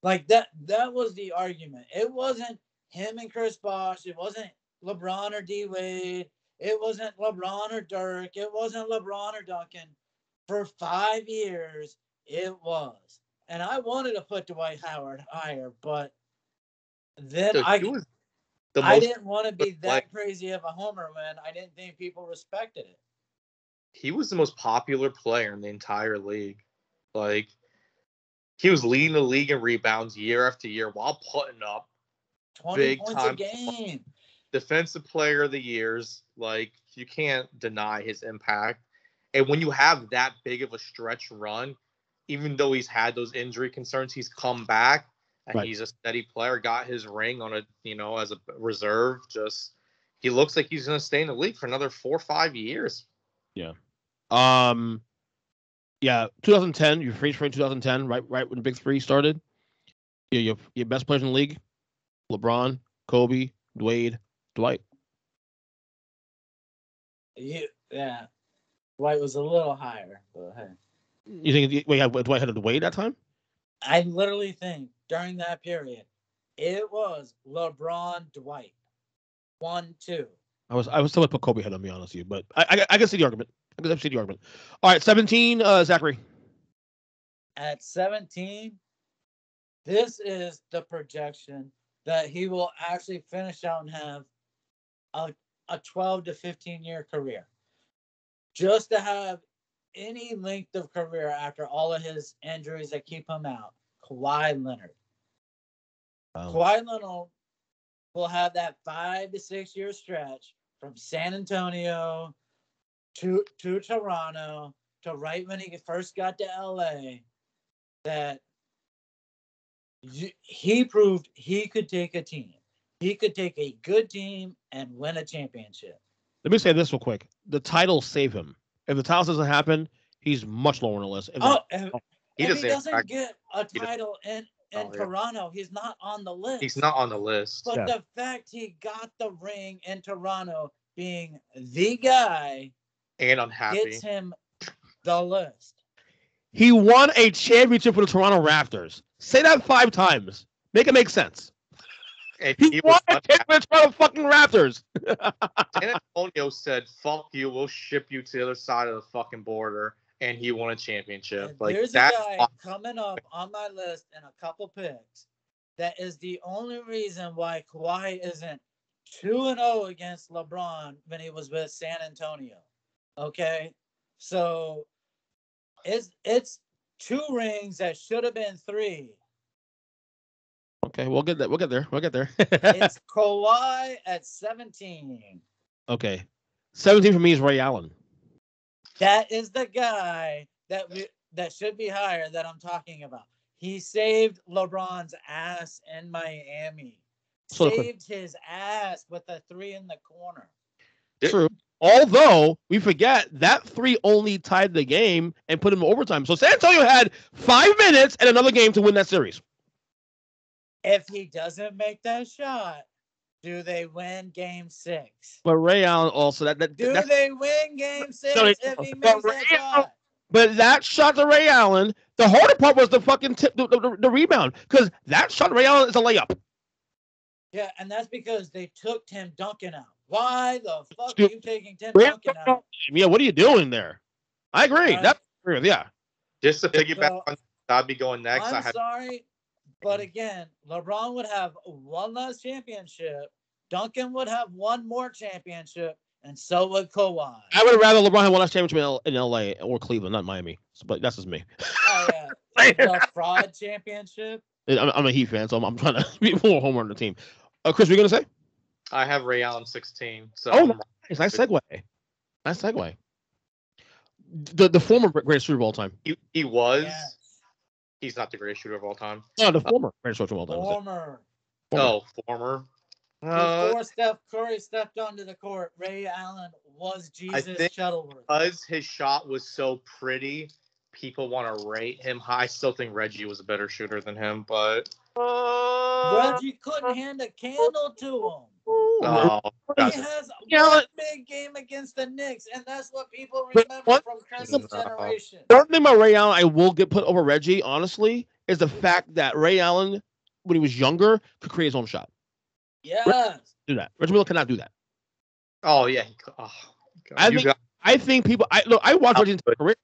Like that was the argument. It wasn't him and Chris Bosh. It wasn't LeBron or D Wade. It wasn't LeBron or Dirk. It wasn't LeBron or Duncan. For 5 years, it was. And I wanted to put Dwight Howard higher, but then Dude, he was the I most didn't want to be that like, crazy of a homer when I didn't think people respected it. he was the most popular player in the entire league. Like, he was leading the league in rebounds year after year while putting up 20 big points time a game. Defensive player of the years. Like, you can't deny his impact. And when you have that big of a stretch run, even though he's had those injury concerns, he's come back and Right. he's a steady player, got his ring on as a reserve. Just, he looks like he's going to stay in the league for another 4 or 5 years. Yeah. Yeah, 2010, your freeze frame 2010, right when the Big Three started. Your best players in the league: LeBron, Kobe, Wade, Dwight. Yeah. Dwight was a little higher, but hey. You think Dwight had Wade that time? I literally think during that period, it was LeBron, Dwight, 1-2. I was still gonna put Kobe ahead, to be honest with you, but I can see the argument. I can see the argument. All right, 17, Zachary. At 17, this is the projection that he will actually finish out and have a 12 to 15 year career. Just to have any length of career after all of his injuries that keep him out, Kawhi Leonard. Kawhi Leonard will have that 5 to 6 year stretch from San Antonio to Toronto to right when he first got to LA that he proved he could take a team. He could take a good team and win a championship. Let me say this real quick. The titles save him. If the titles doesn't happen, he's much lower on the list. If he doesn't get a title in Toronto, he's not on the list. He's not on the list. But the fact he got the ring in Toronto, being the guy, and unhappy, gets him the list. He won a championship with the Toronto Raptors. Say that 5 times. Make it make sense. He won a championship with the Toronto fucking Raptors. San Antonio said, "Fuck you, we'll ship you to the other side of the fucking border," and he won a championship. Like, there's a guy coming up on my list in a couple picks that is the only reason why Kawhi isn't 2-0 against LeBron when he was with San Antonio. Okay, so it's 2 rings that should have been 3. Okay, we'll get there. It's Kawhi at 17. Okay, 17 for me is Ray Allen. That is the guy that should be higher that I'm talking about. He saved LeBron's ass in Miami. Saved his ass with a 3 in the corner. True. Although we forget that 3 only tied the game and put him in overtime. So San Antonio had 5 minutes and another game to win that series. If he doesn't make that shot, do they win Game 6? But Ray Allen also they win Game 6 if he makes that shot? But that shot to Ray Allen, the harder part was the fucking the rebound, because that shot to Ray Allen is a layup. Yeah, and that's because they took Tim Duncan out. Why the fuck are you taking Tim Duncan out? Yeah, what are you doing there? I agree. Right. That's true. Yeah. Just to piggyback on, I'd be going next. I'm sorry, but again, LeBron would have one less championship. Duncan would have one more championship, and so would Kawhi. I would have rather LeBron had one last championship in LA or Cleveland, not Miami. But that's just me. Oh yeah, the fraud championship. I'm a Heat fan, so I'm trying to be more homer on the team. Chris, what are you gonna say? I have Ray Allen 16. So nice segue. Nice segue. The former greatest shooter of all time. He was. Yes. He's not the greatest shooter of all time. No, the former greatest shooter of all time. Former. Before Steph Curry stepped onto the court, Ray Allen was Jesus Shuttleworth. Because his shot was so pretty, people want to rate him high. I still think Reggie was a better shooter than him, but Reggie couldn't hand a candle to him. oh, He has one big game against the Knicks, and that's what people remember from Chris's generation. One thing about Ray Allen I will get put over Reggie, honestly, is the fact that Ray Allen, when he was younger, could create his own shot. Yes. Do that. Reggie Miller cannot do that. oh yeah, he could. Oh, God. I think people. I watch Reggie's career.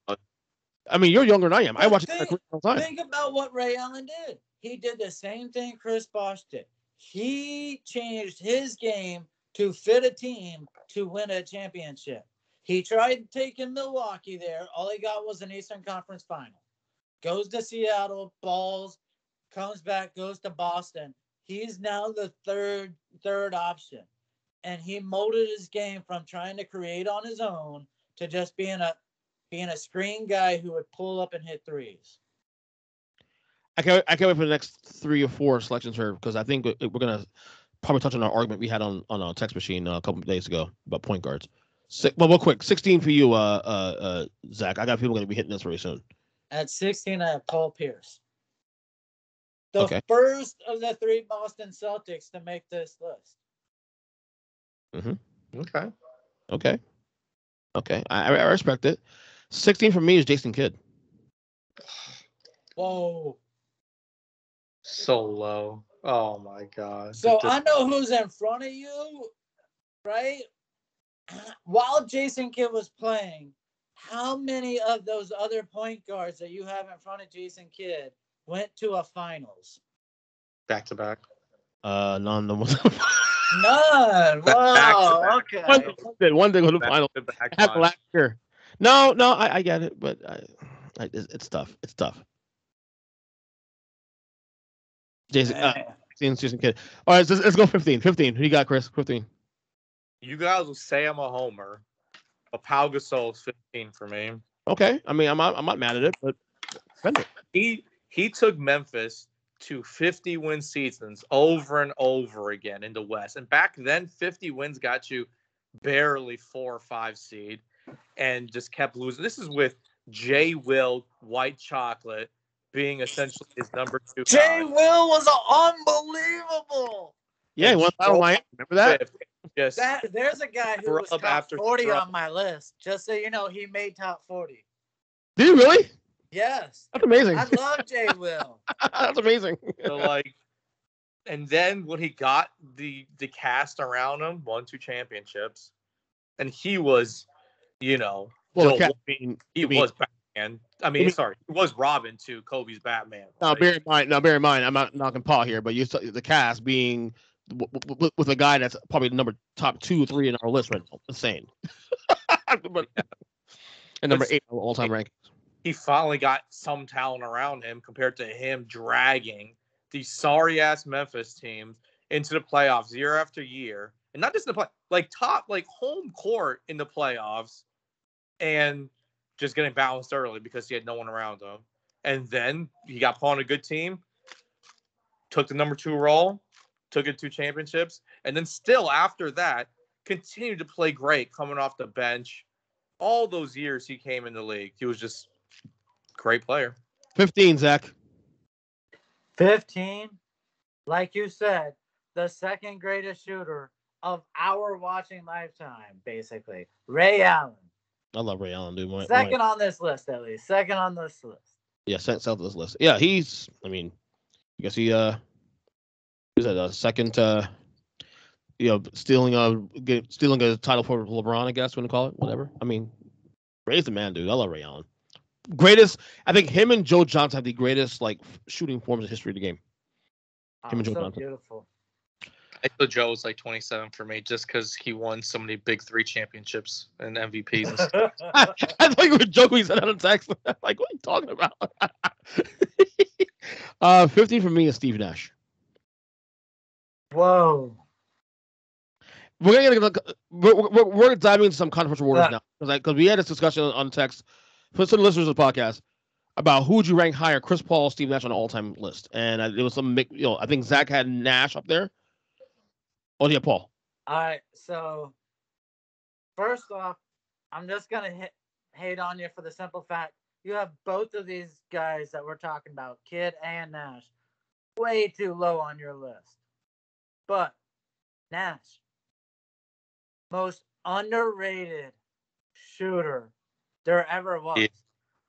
I mean, you're younger than I am. I watch his career all the time. Think about what Ray Allen did. He did the same thing Chris Bosh did. He changed his game to fit a team to win a championship. He tried taking Milwaukee there. All he got was an Eastern Conference final. Goes to Seattle, balls, comes back, goes to Boston. He's now the third option. And he molded his game from trying to create on his own to just being a screen guy who would pull up and hit threes. I can't wait for the next 3 or 4 selections here because I think we're gonna probably touch on our argument we had on our text machine a couple of days ago about point guards. Real quick, 16 for you, Zach. I got people gonna be hitting this very soon. At 16, I have Paul Pierce. The first of the 3 Boston Celtics to make this list. Mm-hmm. Okay. I respect it. 16 for me is Jason Kidd. Whoa. So low. Oh my God. So I know who's in front of you, right? While Jason Kidd was playing, how many of those other point guards that you have in front of Jason Kidd went to a finals? Back to back. None. None. Wow. Okay. One day go to the finals. Last year. No, I get it, but it's tough. It's tough. Jason Kidd. All right, let's go 15. 15. Who you got, Chris? 15. You guys will say I'm a homer, but Pau Gasol's 15 for me. Okay. I mean, I'm not mad at it, but he took Memphis to 50-win seasons over and over again in the West. And back then, 50 wins got you barely 4 or 5 seed and just kept losing. This is with J. Will, White Chocolate, being essentially his number 2 J. guy. Will was unbelievable. Yeah, he won Battle Line. Remember that? There's a guy who was top 40 on my list. Just so you know, he made top 40. Did you really? Yes. That's amazing. I love J. Will. That's amazing. So and then when he got the cast around him, won 2 championships, and he was, he was Batman. I mean, sorry, he was Robin to Kobe's Batman. Now, bear in mind, I'm not knocking Paul here, but the cast being with a guy that's probably top 2 or 3 in our list right now. Insane. And number 8 on all-time rankings. He finally got some talent around him compared to him dragging these sorry-ass Memphis teams into the playoffs year after year. And not just in the home court in the playoffs and just getting bounced early because he had no one around him. And then he got put on a good team, took the number 2 role, took it to championships, and then still after that continued to play great coming off the bench. All those years he came in the league, he was just a great player. 15, Zach. 15, like you said, the second greatest shooter of our watching lifetime, basically. Ray Allen. I love Ray Allen, dude. Second on this list, at least. Second on this list. Yeah, south of this list. Yeah, I guess he was at a second, stealing a title for LeBron, I guess, when to call it, whatever. I mean, Ray's the man, dude. I love Ray Allen. Greatest, I think him and Joe Johnson have the greatest shooting forms in history of the game. Him and Joe Johnson. Beautiful. I thought Joe was 27 for me just because he won so many big 3 championships and MVPs and stuff. I thought you were joking. He said that on text. What are you talking about? 15 for me is Steve Nash. Whoa. We're diving into some controversial waters now because we had this discussion on text for some listeners of the podcast about who would you rank higher, Chris Paul, Steve Nash on an all-time list, and it was some I think Zach had Nash up there. Oh yeah, Paul. All right, so first off, I'm just gonna hate on you for the simple fact you have both of these guys that we're talking about, Kidd and Nash, way too low on your list. But Nash, most underrated shooter there ever was. Yeah.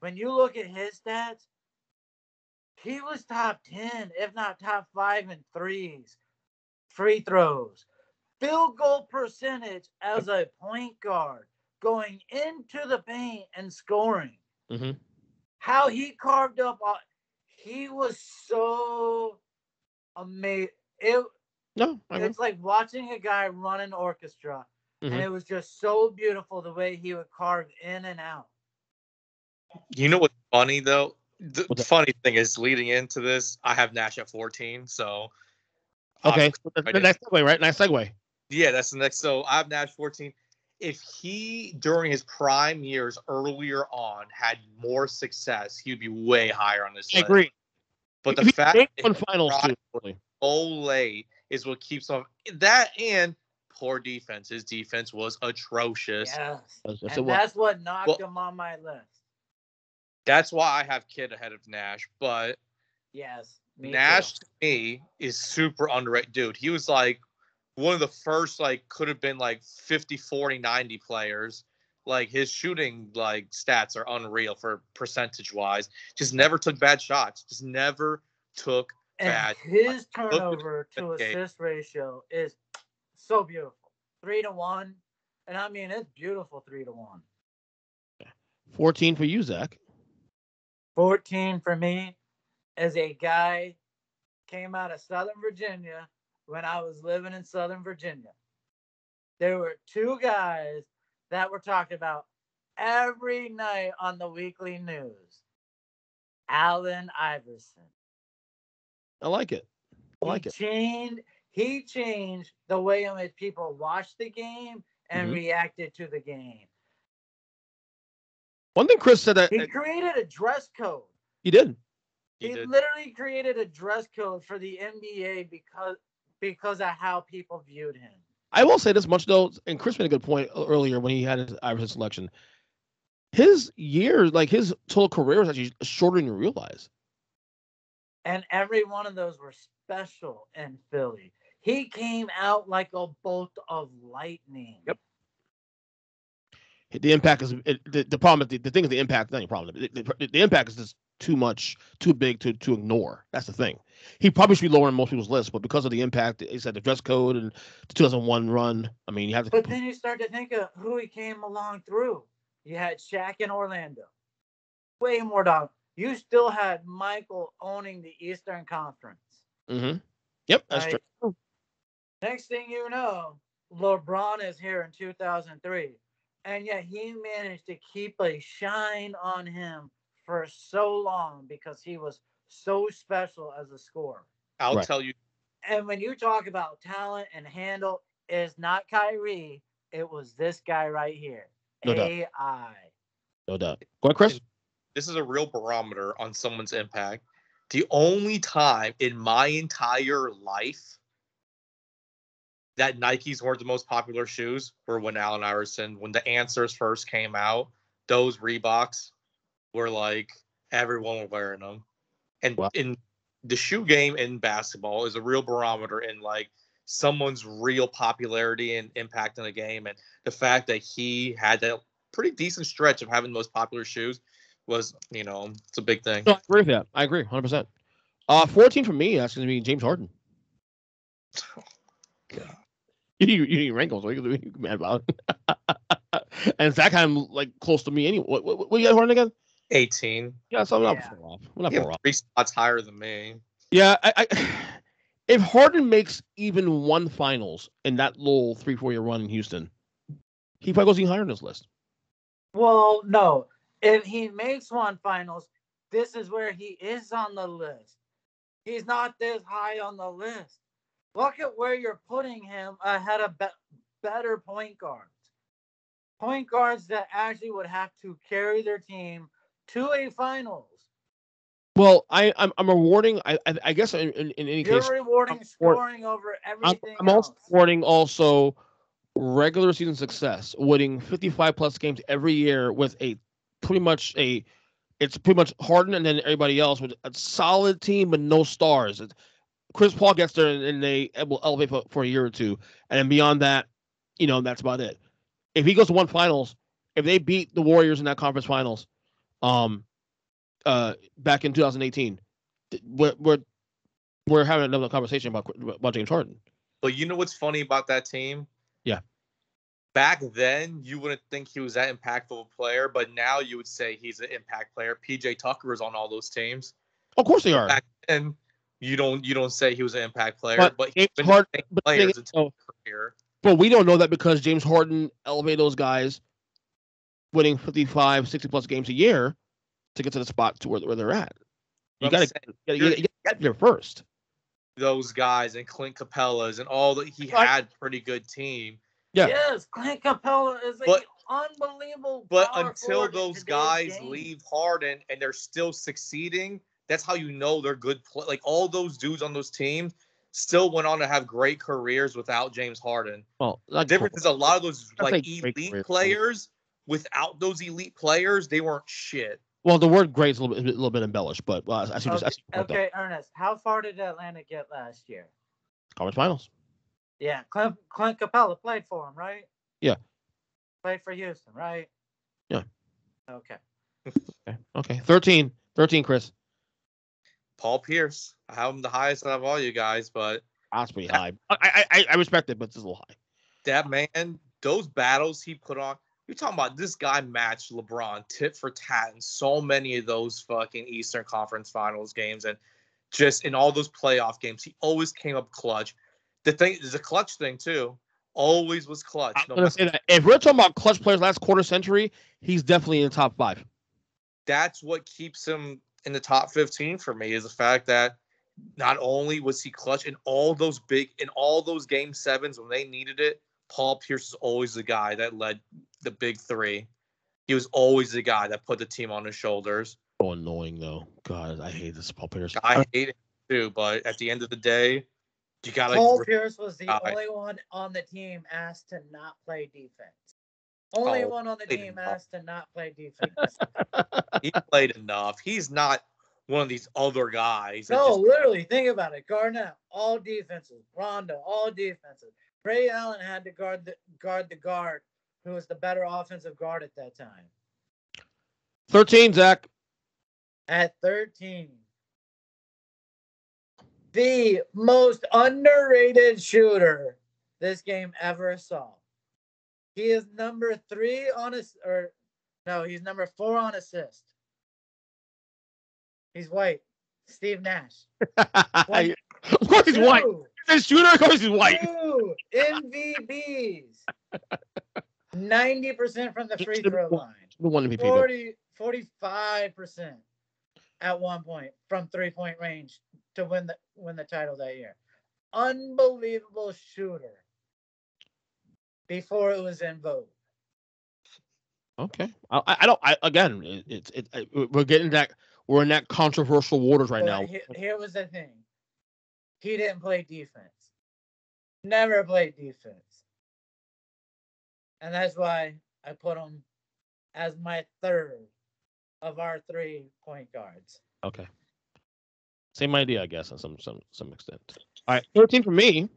When you look at his stats, he was top 10, if not top 5 in threes, free throws, field goal percentage as a point guard, going into the paint and scoring. Mm-hmm. How he carved up, he was so amazing. It's like watching a guy run an orchestra, and it was just so beautiful the way he would carve in and out. You know what's funny, though? The funny thing is, leading into this, I have Nash at 14, so... Okay, the next segue, right? Nice segue. Yeah, that's the next. So I have Nash 14. If he, during his prime years earlier on, had more success, he'd be way higher on this list. I agree. But the fact that finals too, so late is what keeps him. That and poor defense. His defense was atrocious. Yes. And that's what knocked him on my list. That's why I have Kidd ahead of Nash. But yes, Nash to me is super underrated. Dude, he was like one of the first, like, could have been like 50, 40, 90 players. Like, his shooting, like, stats are unreal for percentage wise. Just never took bad shots. Just never took bad. His turnover to assist ratio is so beautiful. 3-1. And I mean, it's beautiful 3-1. 14 for you, Zach. 14 for me is a guy came out of Southern Virginia when I was living in Southern Virginia. There were two guys that were talked about every night on the weekly news. Allen Iverson. I like it. He changed the way in which people watched the game and reacted to the game. One thing Kris said that he created a dress code. He did. He literally created a dress code for the NBA because of how people viewed him. I will say this much though, and Kris made a good point earlier when he had his Iverson selection. His years, like his total career, was actually shorter than you realize. And every one of those were special in Philly. He came out like a bolt of lightning. Yep. The impact is the problem. The thing is the impact. Not your problem. The impact is just too much, too big to ignore. That's the thing. He probably should be lower on most people's lists, but because of the impact, he said the dress code and the 2001 run. I mean, you have to. But then you start to think of who he came along through. You had Shaq in Orlando. Way more dominant. You still had Michael owning the Eastern Conference. Mm-hmm. Yep, that's true. Next thing you know, LeBron is here in 2003. And yet he managed to keep a shine on him for so long because he was so special as a scorer. I'll tell you. And when you talk about talent and handle, it's not Kyrie. It was this guy right here. No AI. No doubt. Go ahead, Kris. This is a real barometer on someone's impact. The only time in my entire life that Nikes weren't the most popular shoes were when Allen Iverson, when the Answers first came out, those Reeboks were like, everyone was wearing them. And in the shoe game in basketball is a real barometer in like someone's real popularity and impact in the game. And the fact that he had that pretty decent stretch of having the most popular shoes was, it's a big thing. No, I agree with that. I agree 100%. 14 for me, that's going to be James Harden. God. You need wrinkles. What are you mad about? And Zack had him like close to me anyway. What you got Harden again? 18. Yeah, so I'm not far off. We're not far off. 3 spots higher than me. Yeah, I if Harden makes even one finals in that little 3-4 year run in Houston, he probably goes even higher on this list. Well, no. If he makes one finals, this is where he is on the list. He's not this high on the list. Look at where you're putting him ahead of better point guards. Point guards that actually would have to carry their team to a finals. Well, I'm rewarding. I guess in any case, you're rewarding scoring over everything. I'm also rewarding also regular season success, winning 55 plus games every year with a pretty much a It's pretty much Harden and then everybody else with a solid team but no stars. Chris Paul gets there and they will elevate for a year or two, and then beyond that, that's about it. If he goes to one finals, if they beat the Warriors in that conference finals, back in 2018, we're having another conversation about James Harden. But you know what's funny about that team? Yeah. Back then, you wouldn't think he was that impactful player, but now you would say he's an impact player. PJ Tucker is on all those teams. Of course they are. Back then, you don't say he was an impact player, but he's been Harden, players until his career. But we don't know that because James Harden elevated those guys, winning 55, 60-plus games a year to get to the spot to where they're at. You got to get there first. Those guys and Clint Capella's and all that, he had pretty good team. Yeah. Yes, Clint Capella is an unbelievable. But until those guys leave Harden and they're still succeeding, that's how you know they're good. Like all those dudes on those teams still went on to have great careers without James Harden. Well, the difference is a lot of those elite players, without those elite players, they weren't shit. Well, the word "great" is a little bit embellished, but I see. Okay, Ernest, how far did Atlanta get last year? Conference finals. Yeah, Clint Capella played for him, right? Yeah. Played for Houston, right? Yeah. Okay. Okay. 13, Chris. Paul Pierce. I have him the highest out of all you guys, but that's pretty high. I respect it, but it's a little high. That man, those battles he put on. You're talking about this guy matched LeBron tit for tat in so many of those fucking Eastern Conference Finals games, and just in all those playoff games, he always came up clutch. The thing is a clutch thing too. Always was clutch. I'm gonna say that if we're talking about clutch players last quarter century, he's definitely in the top 5. That's what keeps him in the top 15 for me, is the fact that not only was he clutch in all those game 7s when they needed it, Paul Pierce is always the guy that led the big 3. He was always the guy that put the team on his shoulders. So annoying though. God, I hate this Paul Pierce. I hate it too, but at the end of the day, you gotta. Paul Pierce was the only one on the team asked to not play defense. Only one on the team asked to not play defense. He played enough. He's not one of these other guys. No, literally, think about it. Garnett, all defenses. Rondo, all defenses. Ray Allen had to guard the guard, who was the better offensive guard at that time. 13, Zack. At 13. The most underrated shooter this game ever saw. He is number 3 on he's number 4 on assist. He's white. Steve Nash. Of course he's white. He's a shooter, of course he's white. 2 MVPs. 90% from the free throw line. 45% at one point from 3-point range to win the title that year. Unbelievable shooter. Before it was in vogue. Okay, we're getting that. We're in that controversial waters right now. Here was the thing. He didn't play defense. Never played defense. And that's why I put him as my 3rd of our 3 point guards. Okay. Same idea, I guess, on some extent. All right, 13 for me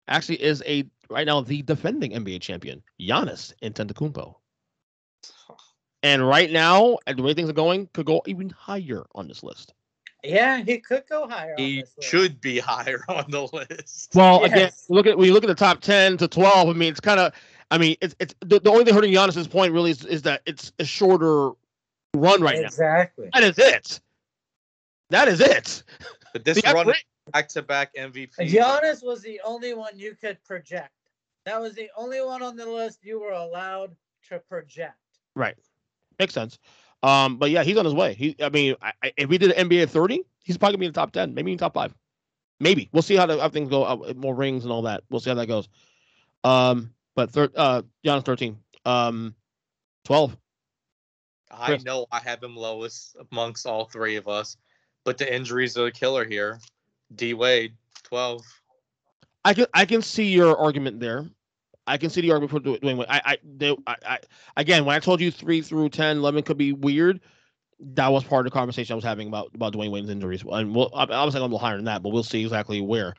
actually is right now the defending NBA champion, Giannis Antetokounmpo. And right now, the way things are going, could go even higher on this list. Yeah, he could go higher. He should be higher on the list. Well, yes. Again, when you look at the top 10 to 12, I mean, it's kind of, it's the only thing hurting Giannis's point really is that it's a shorter run right now. Exactly. That is it. But this run back-to-back MVP. Giannis was the only one you could project. That was the only one on the list you were allowed to project. Right. Makes sense. But yeah, he's on his way. If we did an NBA 30, he's probably gonna be in the top 10, maybe in the top 5. Maybe. We'll see how things go. More rings and all that. We'll see how that goes. But Giannis 13. 12. I know I have him lowest amongst all 3 of us, but the injuries are a killer here. D Wade, 12. I can see your argument there. I can see the argument for Dwyane Wade. Again, when I told you 3 through 10, 11 could be weird. that was part of the conversation I was having about Dwyane Wade's injuries. And I was like, I'm a little higher than that, but we'll see exactly where.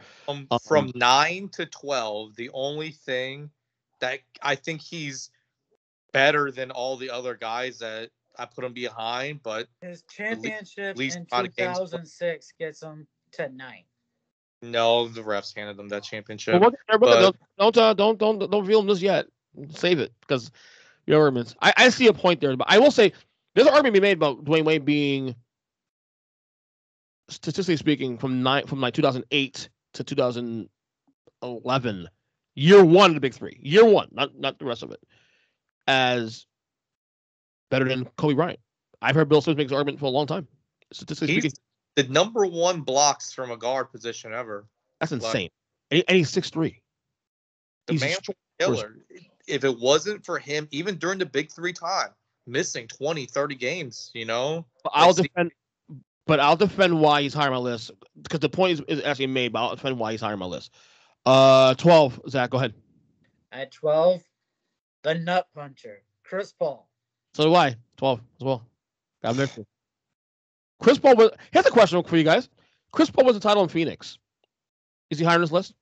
From 9 to 12, the only thing that I think he's better than all the other guys that I put him behind, but his championship least in amount of games 2006 gets him to 9. no, the refs handed them that championship. Well, but don't reveal them just yet. Save it because your arguments. I see a point there, but I will say there's an argument to be made about Dwyane Wade being, statistically speaking, from like 2008 to 2011, year one of the big three, year one, not the rest of it, as better than Kobe Bryant. I've heard Bill Simmons make this argument for a long time. Statistically he's speaking, the number one blocks from a guard position ever. that's insane. And he's 6'3". The He's man killer. If it wasn't for him, even during the big three time, missing 20, 30 games, I'll defend why he's higher on my list because the point is actually made, but I'll defend why he's higher on my list. 12, Zach, go ahead. At 12, the nut puncher, Chris Paul. So do I. 12 as well. Got him there. Chris Paul was. Here's a question for you guys. Chris Paul was a title in Phoenix. Is he higher on this list?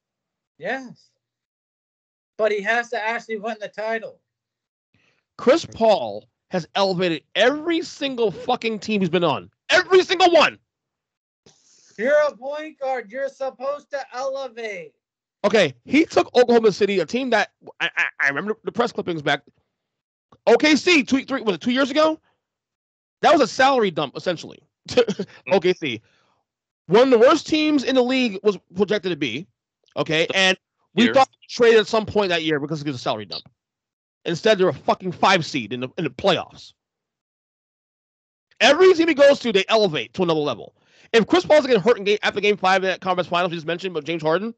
Yes. But he has to actually win the title. Chris Paul has elevated every single fucking team he's been on. Every single one. You're a point guard. You're supposed to elevate. Okay, he took Oklahoma City, a team that I remember the press clippings back. OKC, 2 years ago? That was a salary dump, essentially. OKC. One of the worst teams in the league was projected to be. Okay, and we thought he traded at some point that year because it was a salary dump. Instead, they're a fucking 5 seed in the playoffs. Every team he goes to, they elevate to another level. If Chris Paul's getting hurt after Game 5 of that conference finals we just mentioned, but James Harden,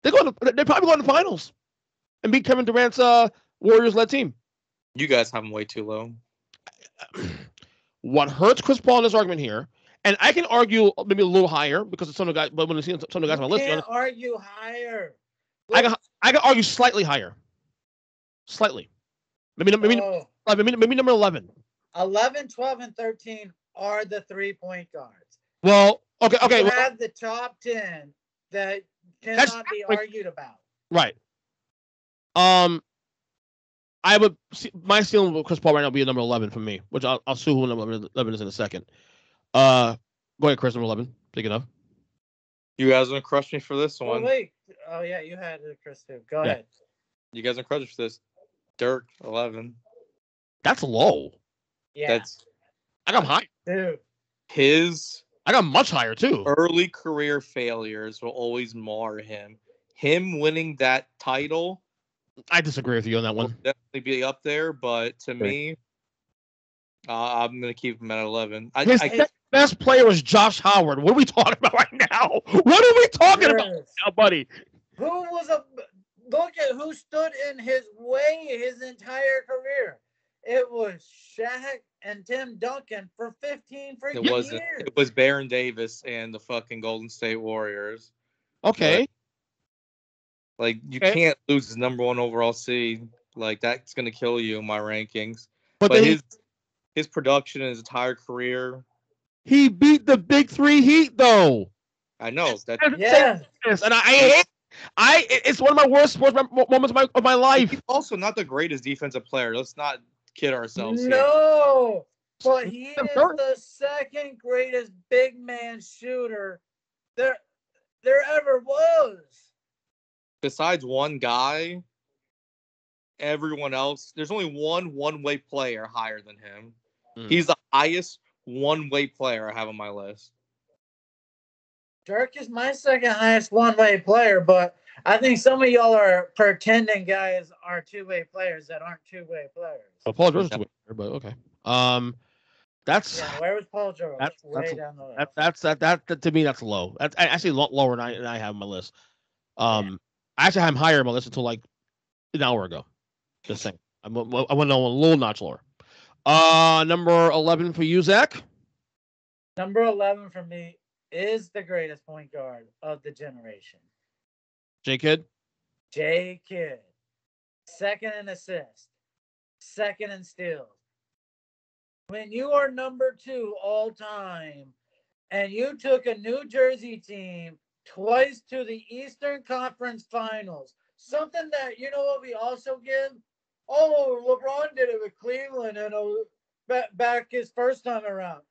they probably go to the finals and beat Kevin Durant's Warriors-led team. You guys have him way too low. What hurts Chris Paul in this argument here, and I can argue maybe a little higher because of some of the guys, but when I see some of the guys on my list, you can't argue higher. I can argue slightly higher, slightly. Maybe number 11. 11, 12, and 13 are the 3-point guards. Well, okay. You have the top 10 that cannot be argued about. Right. I would see my ceiling with Chris Paul right now would be a number 11 for me, which I'll see who number 11 is in a second. Go ahead, Chris, number 11. Take it up. You guys are gonna crush me for this one. Wait. Oh yeah, you had it, Chris too. Go ahead. You guys are crushing for this. Dirk, 11. That's low. Yeah. I got high. Dude. I got much higher too. Early career failures will always mar him. Him winning that title, I disagree with you on that one. Will definitely be up there, but to me, I'm gonna keep him at 11. His best player was Josh Howard. What are we talking about right now? What are we talking about now, buddy? Look at who stood in his way his entire career. It was Shaq and Tim Duncan for 15 freaking years. It was Baron Davis and the fucking Golden State Warriors. Okay. But, you can't lose his number 1 overall seed. That's gonna kill you in my rankings. But his production in his entire career. He beat the Big 3 Heat, though. I know that. Yeah. And it's one of my worst sports moments of my life. He's also not the greatest defensive player. Let's not kid ourselves. No, but he is the second greatest big man shooter there ever was. Besides one guy, everyone else, there's only one-way player higher than him. He's the highest one-way player I have on my list. Dirk is my second highest one-way player, but I think some of y'all are pretending guys are two-way players that aren't two-way players. Well, Paul George is two-way player, but okay. Where was Paul George? Way down the list. That to me, that's low. That's actually a lot lower than I have on my list. I actually had him higher on my list until like an hour ago. Just saying. I went on a little notch lower. Number 11 for you, Zach. Number 11 for me is the greatest point guard of the generation. J. Kidd. Second in assists. Second in steals. when you are number 2 all time, and you took a New Jersey team twice to the Eastern Conference Finals, something that, you know what we also give? Oh, LeBron did it with Cleveland and back his first time around.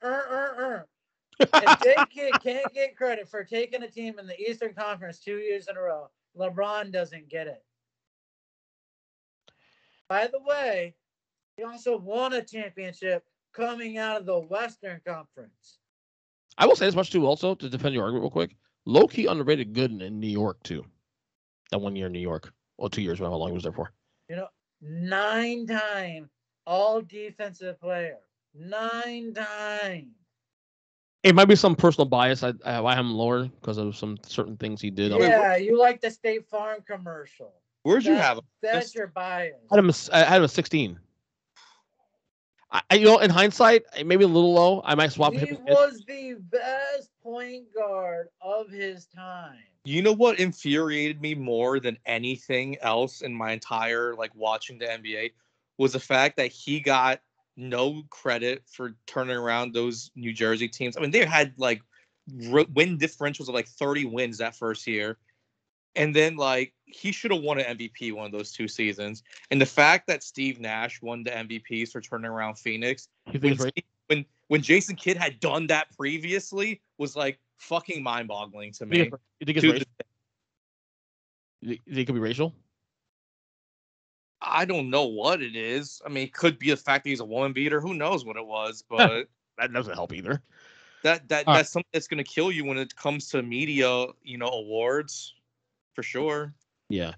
If J-Kid can't get credit for taking a team in the Eastern Conference 2 years in a row, LeBron doesn't get it. By the way, he also won a championship coming out of the Western Conference. I will say this much too, also to defend your argument real quick. Low key underrated good in New York too. That 1 year in New York, or 2 years, how long he was there for? 9-time all defensive player. 9 times. It might be some personal bias. I have him lower because of some certain things he did. Yeah, you like the State Farm commercial. Where'd you have him? That's your bias. I had him at 16. In hindsight, maybe a little low. I might swap him. He was the best point guard of his time. You know what infuriated me more than anything else in my entire watching the NBA was the fact that he got no credit for turning around those New Jersey teams. I mean, they had win differentials of 30 wins that first year. And then he should have won an MVP one of those 2 seasons. And the fact that Steve Nash won the MVPs for turning around Phoenix when Jason Kidd had done that previously was fucking mind-boggling to me. You think it's racial? You think it could be racial? I don't know what it is. I mean, it could be the fact that he's a woman beater. Who knows what it was? But that doesn't help either. That's something that's going to kill you when it comes to media, awards, for sure. Yeah.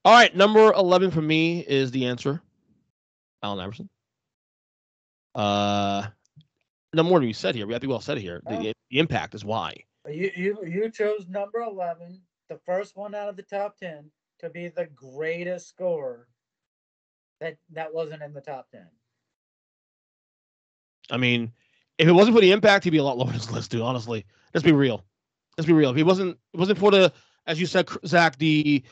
All right, number 11 for me is the answer. Allen Iverson. No more than you said here. We have to be well said here. The impact is why. You chose number 11, the first one out of the top 10, to be the greatest scorer that wasn't in the top 10. I mean, if it wasn't for the impact, he'd be a lot lower on this list, dude. Honestly, let's be real. If it wasn't for the, as you said, Zach, the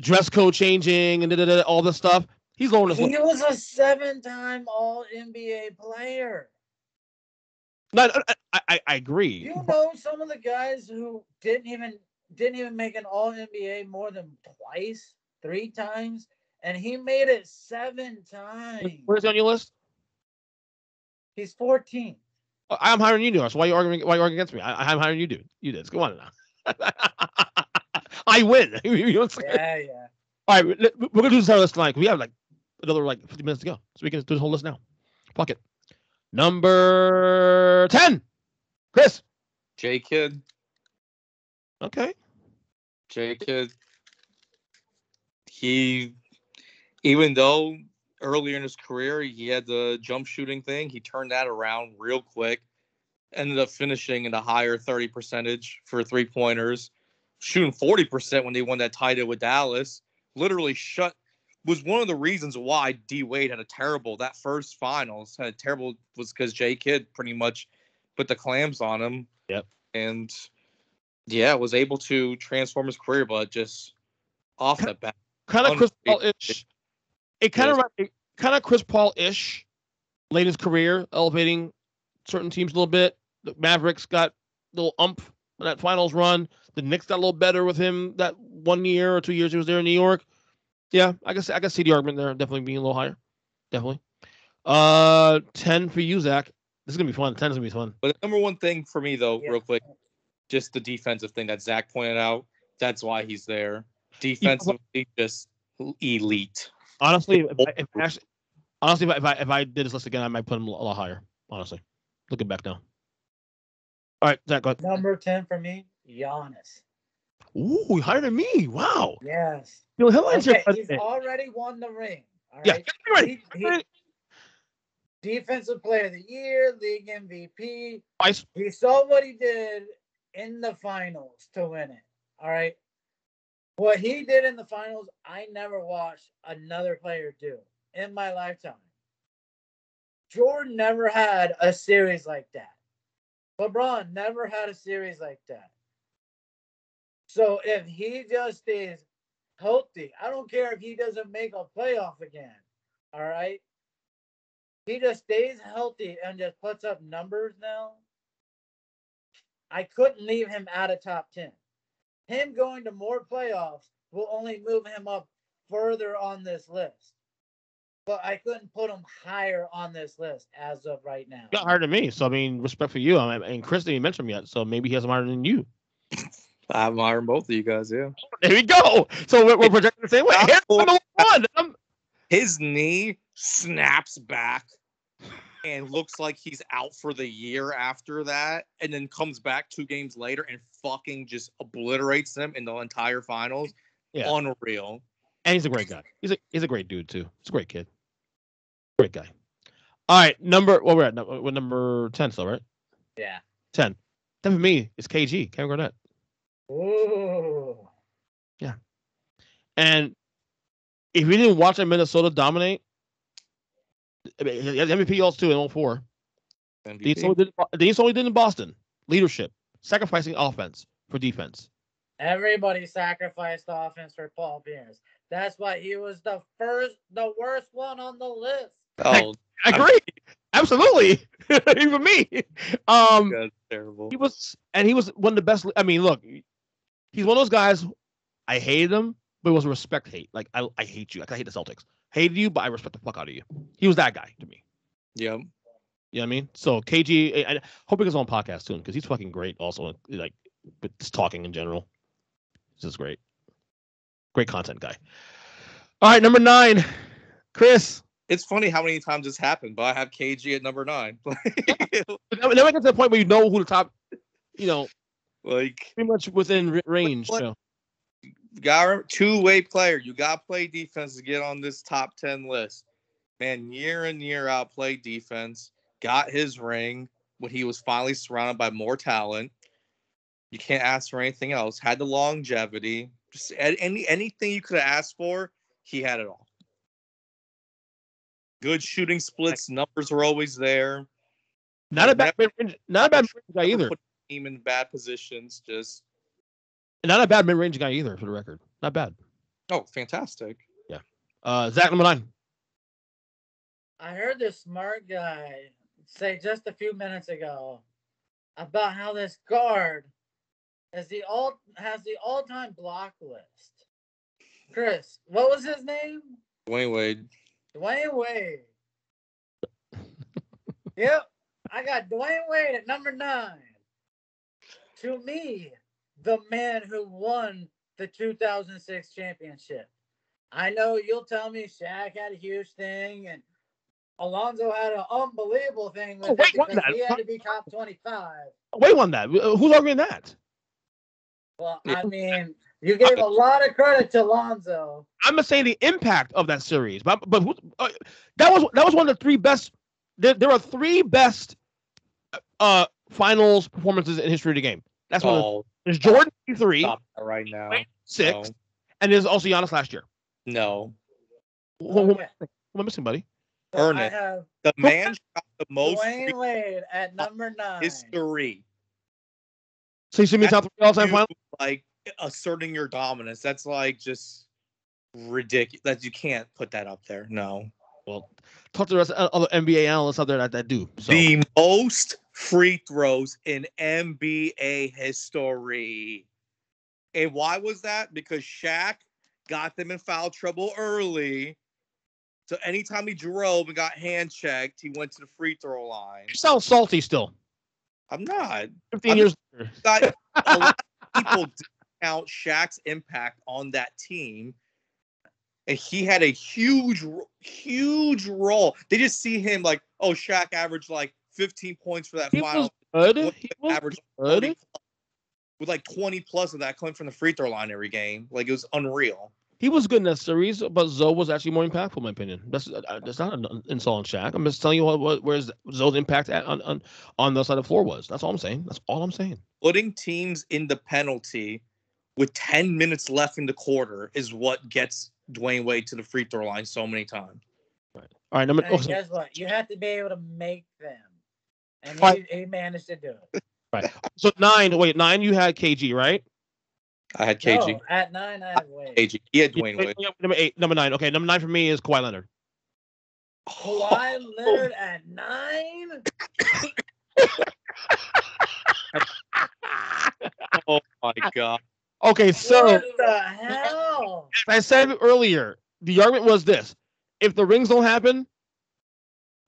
dress code changing and all this stuff, he's lower on this list. He was a 7-time All NBA player. No, I agree. You know some of the guys who didn't even make an All NBA more than twice, 3 times, and he made it 7 times. Where's he on your list? He's 14. I'm higher than you do. So why are you arguing? Why are you arguing against me? I'm higher than you do. You did. Go on now. I win. Yeah. All right, we're gonna do this whole list tonight. We have another 50 minutes to go, so we can do this whole list now. Fuck it. Number 10, Kris. J-Kid. Okay. J-Kid. He, even though earlier in his career he had the jump shooting thing, he turned that around real quick. Ended up finishing in the higher 30 percentage for 3-pointers, shooting 40% when they won that title with Dallas. Literally was one of the reasons why D Wade had that first finals was because J-Kid pretty much put the clams on him. Yep. And was able to transform his career, but just off the bat. Kind of Chris Paul-ish. It kind of Chris Paul-ish late in his career, elevating certain teams a little bit. The Mavericks got a little umph in that finals run. The Knicks got a little better with him that 1 year or 2 years he was there in New York. Yeah, I guess I can see the argument there, definitely being a little higher. Definitely. 10 for you, Zach. This is gonna be fun. 10 is gonna be fun. But the number one thing for me, though, real quick, just the defensive thing that Zach pointed out. That's why he's there. Defensively, just elite. Honestly, if I did this list again, I might put him a lot higher. Honestly, looking back now. All right, Zach, go ahead. Number 10 for me, Giannis. Ooh, higher than me. Wow. Yes. Headlines okay, here. he's already won the ring. All yeah, right. ready. Defensive Player of the Year, League MVP. Twice. We saw what he did in the finals to win it. All right. What he did in the finals, I never watched another player do in my lifetime. Jordan never had a series like that. LeBron never had a series like that. So if he just stays healthy, I don't care if he doesn't make a playoff again. All right. he just stays healthy and just puts up numbers now, I couldn't leave him out of top 10. Him going to more playoffs will only move him up further on this list. But I couldn't put him higher on this list as of right now. Got higher than me. So, I mean, respect for you. And Chris didn't even mention him yet. So maybe he has him higher than you. I'm hiring both of you guys, yeah. There we go. So we're projecting the same way. Here's number one. His knee snaps back and looks like he's out for the year after that, and then comes back 2 games later and fucking just obliterates them in the entire finals. Yeah. Unreal. And he's a great guy. He's a great dude too. He's a great kid. Great guy. All right, we're at number 10 still, right? Yeah. 10. Then for me, it's KG, Kevin Garnett. Ooh. Yeah. And if you didn't watch Minnesota dominate, I mean, he has MVP also too in 04. These only did in Boston. Leadership, sacrificing offense for defense. Everybody sacrificed offense for Paul Pierce. That's why he was the worst one on the list. Oh, I agree. Absolutely. Even me. That's terrible. He was one of the best. I mean, look, he's one of those guys. I hated him, but it was a respect hate. Like I hate you. Like I hate the Celtics. Hated you, but I respect the fuck out of you. He was that guy to me. Yeah. You know what I mean? So KG, I hope he gets on podcast soon because he's fucking great. Also, like, but just talking in general, this is great. Great content guy. All right, number 9, Chris. It's funny how many times this happened, but I have KG at number 9. Now we get to the point where you know who the top, like pretty much within range. You got a two-way player. You got to play defense to get on this top 10 list. Man, year in, year out, played defense. Got his ring when he was finally surrounded by more talent. You can't ask for anything else. Had the longevity. Just anything you could have asked for, he had it all. Good shooting splits. Numbers were always there. Not a bad mid-range guy either. Put the team in bad positions. Just not a bad mid-range guy either, for the record. Not bad. Oh, fantastic. Yeah. Zack, number 9. I heard this smart guy say just a few minutes ago about how this guard has the all-time block list. Chris, what was his name? Dwyane Wade. Dwyane Wade. Yep, I got Dwyane Wade at number 9. To me, the man who won the 2006 championship. I know you'll tell me Shaq had a huge thing and Alonzo had an unbelievable thing with it because he had to be top 25. Wade won that. Who's arguing that? Well, I mean, you gave a lot of credit to Alonzo. I'm just saying the impact of that series, but that was one of the 3 best. There are 3 best finals performances in history of the game. That's one. There's Jordan 3 right now. 6, and there's also Giannis last year. No. Who am I missing, buddy? So Earnest. The man shot the most. Dwyane Wade at number 9. History. So you see me top 3 all-time finals? Like asserting your dominance. That's like just ridiculous. You can't put that up there. No. Well, talk to the rest of other NBA analysts out there that do. So. The most free throws in NBA history. And why was that? Because Shaq got them in foul trouble early. So anytime he drove and got hand checked, he went to the free throw line. You sound salty still. I'm not. 15 years later. A lot of people discount Shaq's impact on that team. And he had a huge role. They just see him like, oh, Shaq averaged like 15 points for that final. He was averaged good. With like 20 plus of that coming from the free throw line every game. Like it was unreal. He was good in that series, but Zoe was actually more impactful, in my opinion. That's not an insult on Shaq. I'm just telling you where Zoe's impact on the side of the floor was. That's all I'm saying. That's all I'm saying. Putting teams in the penalty with 10 minutes left in the quarter is what gets Dwyane Wade to the free throw line so many times. Right. All right. Guess what? You have to be able to make them. And he managed to do it. Right. So 9, you had KG, right? I had KG. No, at 9, I had Wade. KG. He had Dwyane Wade. Number 8, number 9. Okay, number 9 for me is Kawhi Leonard. Kawhi Leonard at 9? Oh my God. Okay, so What the hell? as I said earlier, the argument was this: if the rings don't happen,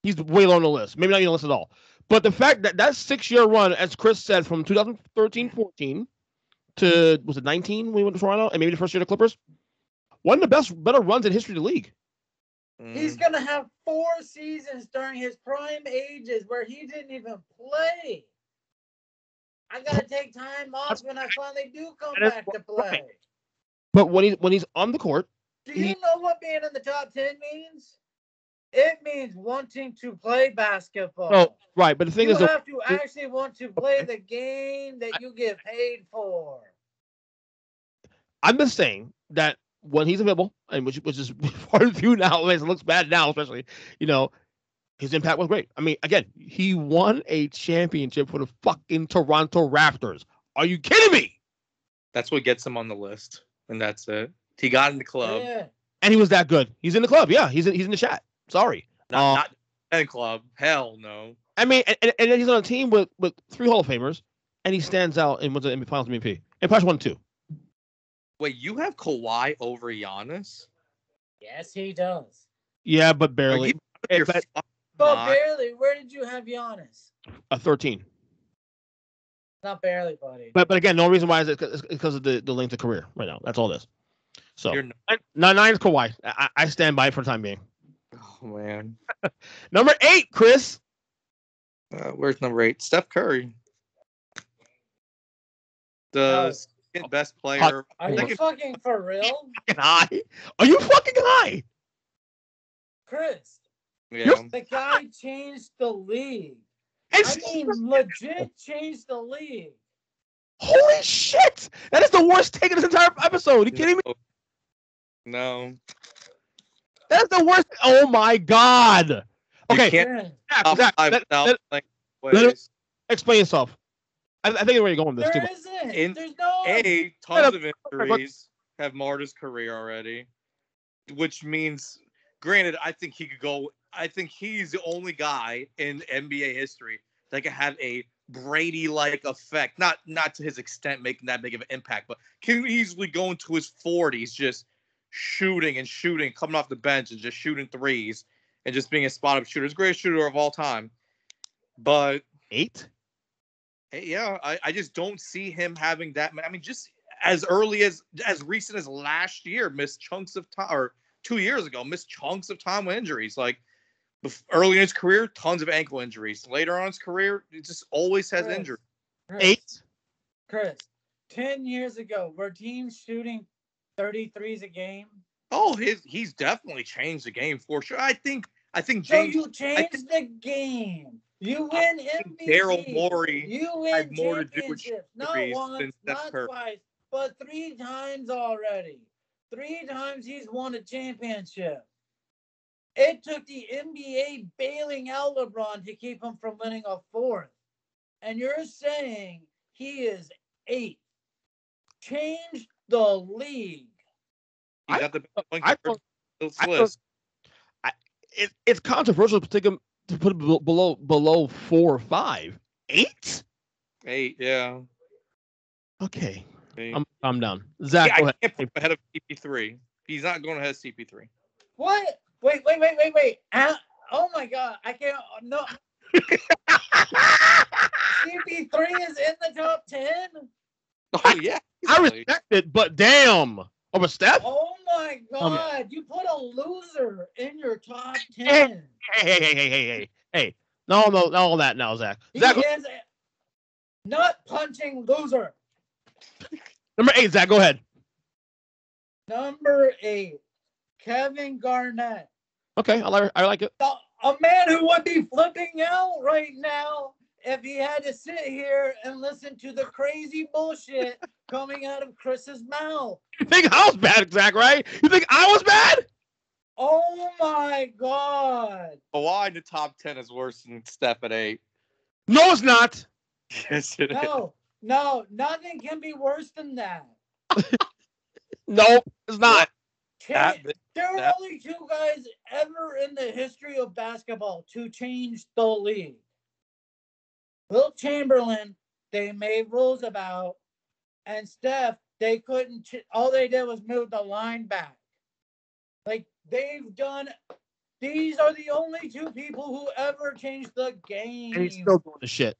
he's way low on the list. Maybe not even on the list at all. But the fact that 6-year run, as Chris said, from 2013-14 to was it 19 when he went to Toronto, and maybe the first year of the Clippers, one of the better runs in history of the league. He's going to have 4 seasons during his prime ages where he didn't even play. I got to take time off when I finally do come back to play. Right. But when he's on the court, do you know what being in the top 10 means? It means wanting to play basketball. Oh, right. But the thing you is, have to actually want to play the game that you get paid for. I'm just saying that when he's available, and which is part of the view now, it looks bad now, especially, his impact was great. I mean, again, he won a championship for the fucking Toronto Raptors. Are you kidding me? That's what gets him on the list, and that's it. He got in the club, and he was that good. He's in the club. Yeah, he's in the chat. Sorry, not in club. Hell no. I mean, and then he's on a team with 3 Hall of Famers, and he stands out and wins the Finals MVP, and probably won 2. Wait, you have Kawhi over Giannis? Yes, he does. Yeah, but barely. But barely. Where did you have Giannis? A 13. Not barely, buddy. But again, no reason why is because of the length of career right now. That's all it is. So 9 is Kawhi. I stand by it for the time being. Oh man. Number 8, Chris. Where's number 8? Steph Curry. The second best player. Are you fucking for real? High? Are you fucking high? Chris. Yeah. The guy changed the league. I mean, legit changed the league. Holy shit! That is the worst take of this entire episode. Are you kidding me? No. That's the worst. Oh my God. Okay. Zach, explain yourself. I think where you're going with this there too. Isn't. There's no. Tons of injuries have marred his career already, which means, granted, I think he could go. I think he's the only guy in NBA history that can have a Brady-like effect. Not to his extent, making that big of an impact, but can easily go into his 40s just shooting, coming off the bench and just shooting threes and just being a spot-up shooter. He's the greatest shooter of all time. But 8? Yeah, I just don't see him having that. I mean, just as early as recent as last year, missed chunks of time, or 2 years ago, missed chunks of time with injuries. Like early in his career, tons of ankle injuries. Later on in his career, he just always has injuries. 8? Chris, 10 years ago, were teams shooting 33s a game? Oh, he's definitely changed the game for sure. I think James. So you changed the game. You win MVP. Daryl Morey. You win more to do with championships. Not once, not twice, but 3 times already. 3 times he's won a championship. It took the NBA bailing out LeBron to keep him from winning a 4th. And you're saying he is 8th. Change the league. He got the best list. It's controversial to take him to put it below 4 or 5. 8? 8, yeah. Okay. I'm down. Zach, go ahead. I can't put him ahead of CP3. He's not going ahead of CP3. What? Wait. Oh my God. I can't. No. CP3 is in the top 10? Oh, yeah. I respect it, but damn. Over Steph? Oh my God. You put a loser in your top 10. Hey. No, all that now, Zach. Zach is a nut-punching loser. Number 8, Zach, go ahead. Number 8, Kevin Garnett. Okay, I like it. A man who would be flipping out right now if he had to sit here and listen to the crazy bullshit coming out of Chris's mouth. You think I was bad, Zach, right? You think I was bad? Oh, my God. Kawhi in the top 10 is worse than Steph at 8. No, it's not. Yes, it is. No, nothing can be worse than that. No, it's not. There were only two guys ever in the history of basketball to change the league. Wilt Chamberlain, they made rules about, and Steph, they couldn't. All they did was move the line back. Like they've done. These are the only two people who ever changed the game. And he's still doing the shit.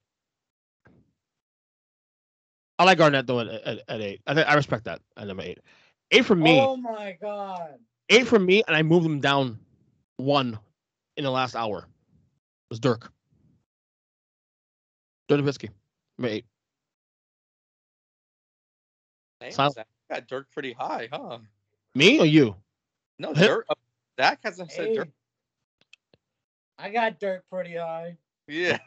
I like Garnett though at 8. I respect that at number 8. 8 for me. Oh my god. 8 for me, and I moved him down 1 in the last hour. It was Dirk. Dirk Nowitzki. Number 8. Damn, Zach got Dirk pretty high, huh? Me or you? No, Dirk. Zach hasn't said Dirk. I got Dirk pretty high. Yeah.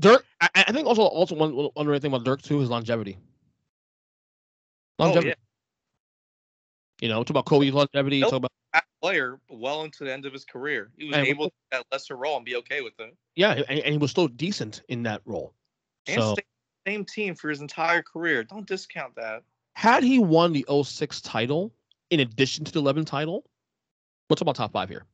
Dirk, I think also one underrated thing about Dirk too is longevity. Longevity. Oh, yeah. You know, talk about Kobe's longevity. Talk about player well into the end of his career. He was able to take that lesser role and be okay with it. Yeah, and he was still decent in that role. And stay the same team for his entire career. Don't discount that. Had he won the 06 title in addition to the 11 title, what's about top 5 here?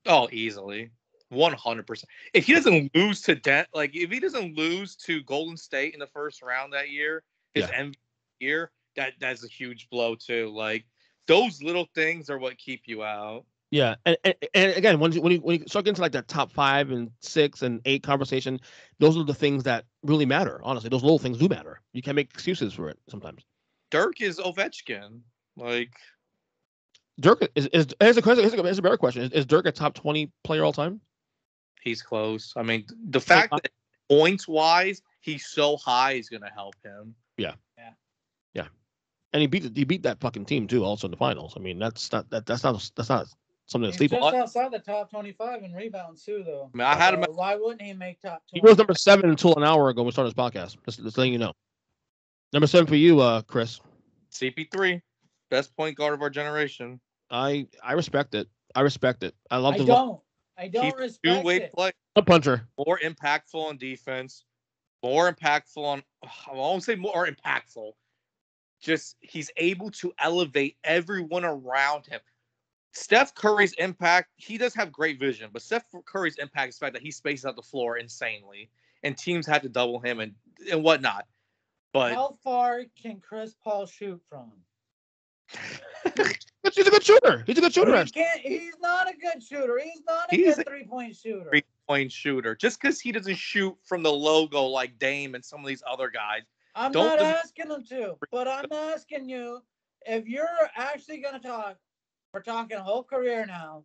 Oh, easily. 100%. If he doesn't lose to if he doesn't lose to Golden State in the first round that year, his MVP year, that's a huge blow too. Like those little things are what keep you out. Yeah, and again, when you start getting to like that top 5 and 6 and 8 conversation, those are the things that really matter. Honestly, those little things do matter. You can't make excuses for it sometimes. Dirk is Ovechkin. Like Dirk is here's a better question. Is Dirk a top 20 player all time? He's close. I mean, the fact that points wise, he's so high is gonna help him. Yeah. And he beat that fucking team too, also in the finals. I mean, that's not something to sleep on. He's just outside the top 25 in rebounds too, though. I mean, I had him. Why wouldn't he make top 20? He was number 7 until an hour ago when we started this podcast. Just letting you know. Number 7 for you, Kris. CP3, best point guard of our generation. I respect it. I love the look. I don't respect two-way play. A puncher. More impactful on defense. More impactful on. I won't say more impactful. Just he's able to elevate everyone around him. Steph Curry's impact, he does have great vision, but Steph Curry's impact is the fact that he spaces out the floor insanely, and teams had to double him and whatnot. But how far can Chris Paul shoot from? He's a good shooter. He's not a good shooter. He's not a good 3-point shooter. 3-point shooter. Just because he doesn't shoot from the logo like Dame and some of these other guys. I'm not asking him to, but I'm asking you, if you're actually going to talk, we're talking a whole career now,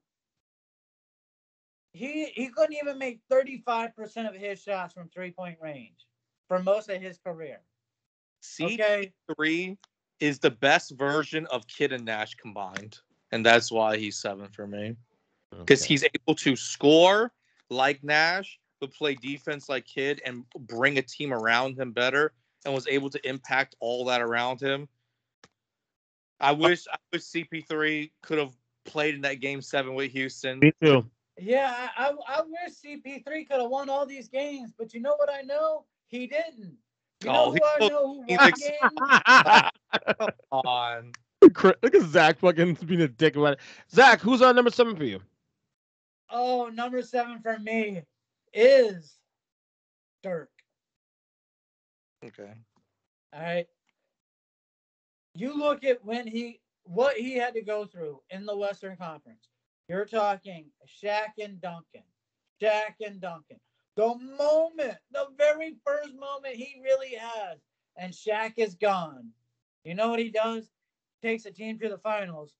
he couldn't even make 35% of his shots from 3-point range for most of his career. CP3 is the best version of Kidd and Nash combined, and that's why he's 7 for me. Because he's able to score like Nash, but play defense like Kidd and bring a team around him better, and was able to impact all that around him. I wish CP3 could have played in that game 7 with Houston. Me too. Yeah, I wish CP3 could have won all these games, but you know what I know? He didn't. You know who I know who won the game? Come on. Look at Zack fucking being a dick about it. Zack, who's on number 7 for you? Oh, number 7 for me is Dirk. Okay. All right. You look at what he had to go through in the Western Conference. You're talking Shaq and Duncan. The very first moment he really has, and Shaq is gone. You know what he does? Takes a team to the finals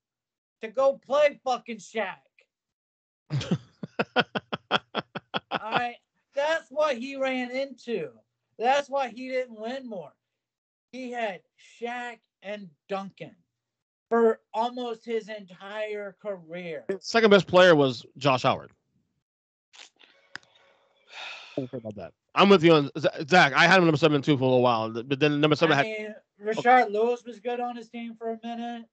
to go play fucking Shaq. All right. That's what he ran into. That's why he didn't win more. He had Shaq and Duncan for almost his entire career. Second best player was Josh Howard. About that. I'm with you on Zack. I had him number 7 too for a little while, but then number 7 Rashard Lewis was good on his team for a minute.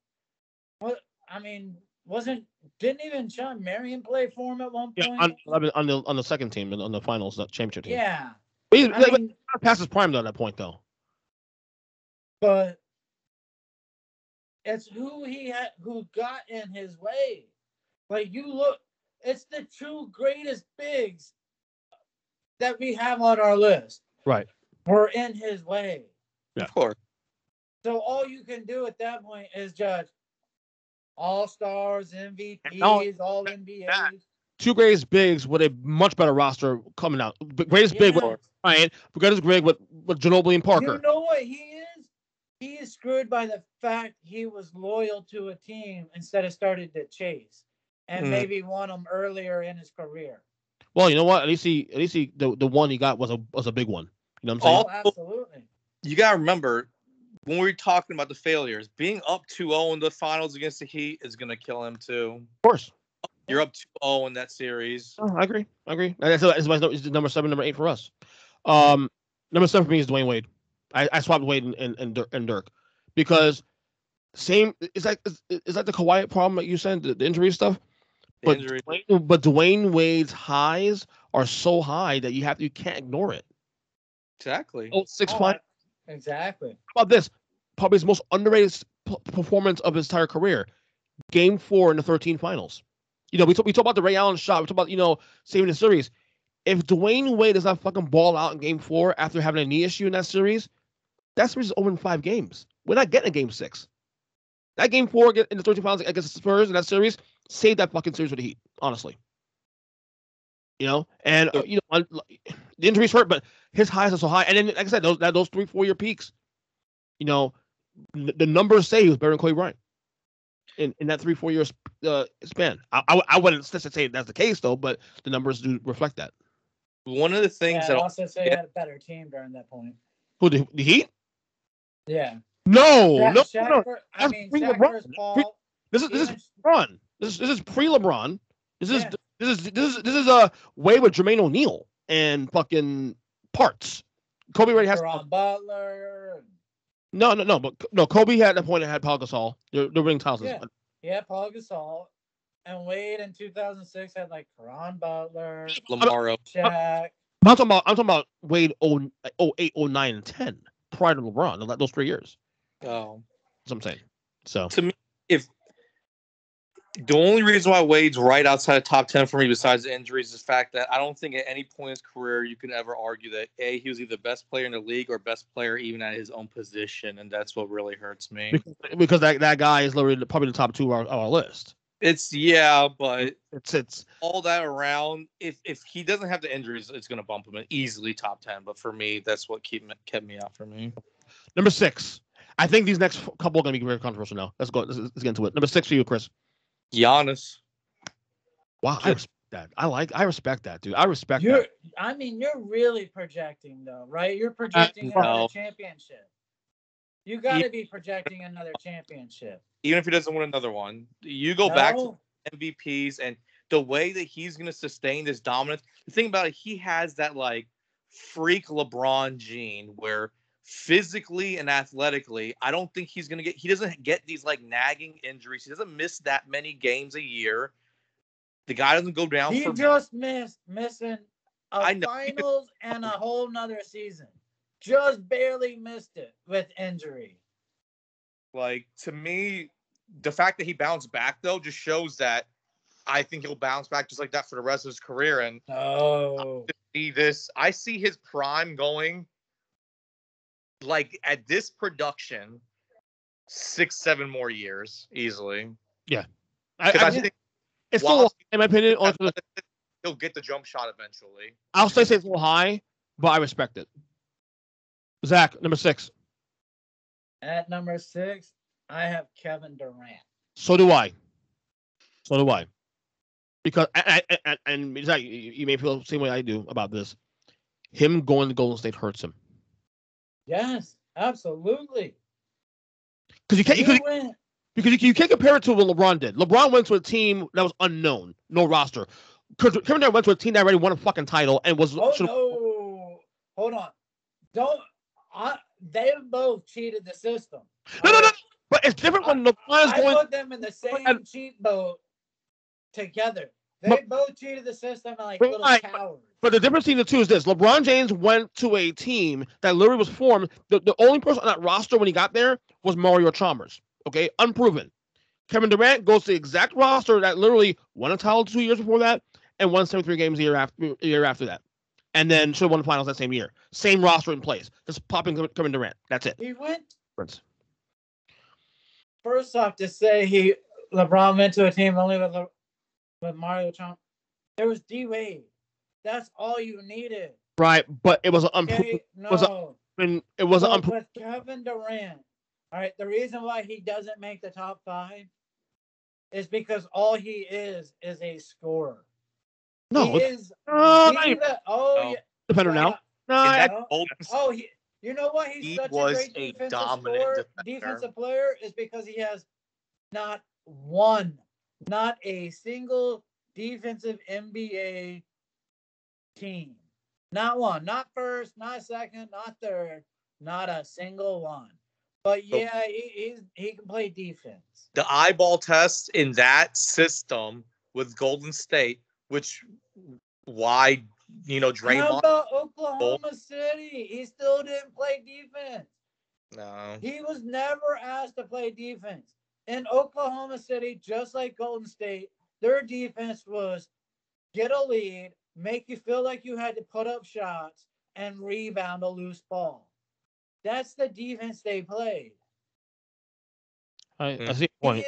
Didn't even Sean Marion play for him at one point? On the second team on the finals, the championship team. Yeah. He past his prime though at that point though. But It's who got in his way. Like, you look, it's the two greatest bigs that we have on our list. Right. Were in his way. Yeah. Of course. So all you can do at that point is judge all-stars, MVPs, all NBAs. Two greatest bigs with a much better roster coming out. Greatest big with Ryan, greatest big with Ginobili and Parker. You know what he is? He is screwed by the fact he was loyal to a team instead of started to chase, and maybe won them earlier in his career. Well, you know what? At least the one he got was a big one. You know what I'm saying? Oh, absolutely. You gotta remember, when we're talking about the failures, being up 2-0 in the finals against the Heat is gonna kill him too. Of course. You're up 2-0 in that series. Oh, I agree. That's number 7, number 8 for us. Number 7 for me is Dwyane Wade. I swapped Wade and Dirk because is that the Kawhi problem that you said, the injury stuff? But Dwyane Wade's highs are so high that you can't ignore it. Exactly. 6'5". Exactly. How about this? Probably his most underrated performance of his entire career. Game 4 in the 13 finals. We talk about the Ray Allen shot. We talk about, saving the series. If Dwyane Wade does not fucking ball out in Game 4 after having a knee issue in that series, that series is over in 5 games. We're not getting a Game 6. That Game 4 in the 13 finals against the Spurs in that series saved that fucking series for the Heat, honestly. And the injuries hurt, but his highs are so high. And then, like I said, those 3-4 year peaks, the numbers say he was better than Kobe Bryant in that 3-4 year span. I wouldn't say that's the case though, but the numbers do reflect that. One of the things that also say he had a better team during that point. Who, the Heat? Yeah. No. Shaq, Paul. This is LeBron. This is pre-LeBron. This is a Wade with Jermaine O'Neal and fucking parts. Kobe already has Butler. No. Kobe had that point. Had Paul Gasol. The ring titles. Yeah, Paul Gasol, and Wade in 2006 had like Caron Butler, Lamar, Shaq. I'm talking about Wade 08, 09, and 10 prior to LeBron. Those 3 years. Oh, that's what I'm saying. So to me, if the only reason why Wade's right outside of top 10 for me, besides the injuries, is the fact that I don't think at any point in his career you can ever argue that he was either the best player in the league or best player even at his own position, and that's what really hurts me. Because that guy is literally probably the top 2 of our list. But it's all that around. If he doesn't have the injuries, it's going to bump him in easily top 10. But for me, that's what kept me out for me. Number 6. I think these next couple are going to be very controversial now. Let's go. Let's get into it. Number 6 for you, Kris. Giannis. Wow, I respect that. I respect that, dude. I respect that. You're really projecting though, right? You're projecting another championship. You got to be projecting another championship. Even if he doesn't win another one, you go back to MVPs and the way that he's going to sustain this dominance. The thing about it, he has that like freak LeBron gene where physically and athletically, I don't think he doesn't get these like nagging injuries. He doesn't miss that many games a year. The guy doesn't go down. He just missing finals and a whole nother season. Just barely missed it with injury. Like, to me, the fact that he bounced back though just shows that I think he'll bounce back just like that for the rest of his career. And I see his prime going. Like at this production, 6-7 more years easily. Yeah, I think it's still, in my opinion, he'll get the jump shot eventually. I'll say it's a little high, but I respect it. Zack, number 6. At number 6, I have Kevin Durant. So do I. Because and Zack, you may feel the same way I do about this. Him going to Golden State hurts him. Yes, absolutely. Because you can't compare it to what LeBron did. LeBron went to a team that was unknown, no roster. Kevin Durant went to a team that already won a fucking title and was. No, hold on. They both cheated the system. No. But it's different when LeBron is going. I put them in the same cheat boat together. They both cheated the system like little cowards. But the difference between the two is this. LeBron James went to a team that literally was formed. The only person on that roster when he got there was Mario Chalmers. Okay, unproven. Kevin Durant goes to the exact roster that literally won a title 2 years before that and won 73 games a year after that. And then should have won the finals that same year. Same roster in place. Just popping Kevin Durant. That's it. He went. First off, to say LeBron went to a team only with Mario Chalmers. There was D Wade. That's all you needed. Right, but it was an unproven. Okay, no. It was an unproven. With Kevin Durant, all right, the reason why he doesn't make the top 5 is because all he is a scorer. No, he is. Defender now. You know what? He's such a great defensive player is because he has not a single defensive NBA team. Not one. Not first, not second, not third. Not a single one. But yeah, he can play defense. The eyeball test in that system with Golden State, Draymond. How about Oklahoma City? He still didn't play defense. No. He was never asked to play defense. In Oklahoma City, just like Golden State, their defense was get a lead, make you feel like you had to put up shots, and rebound a loose ball. That's the defense they played. I see the point.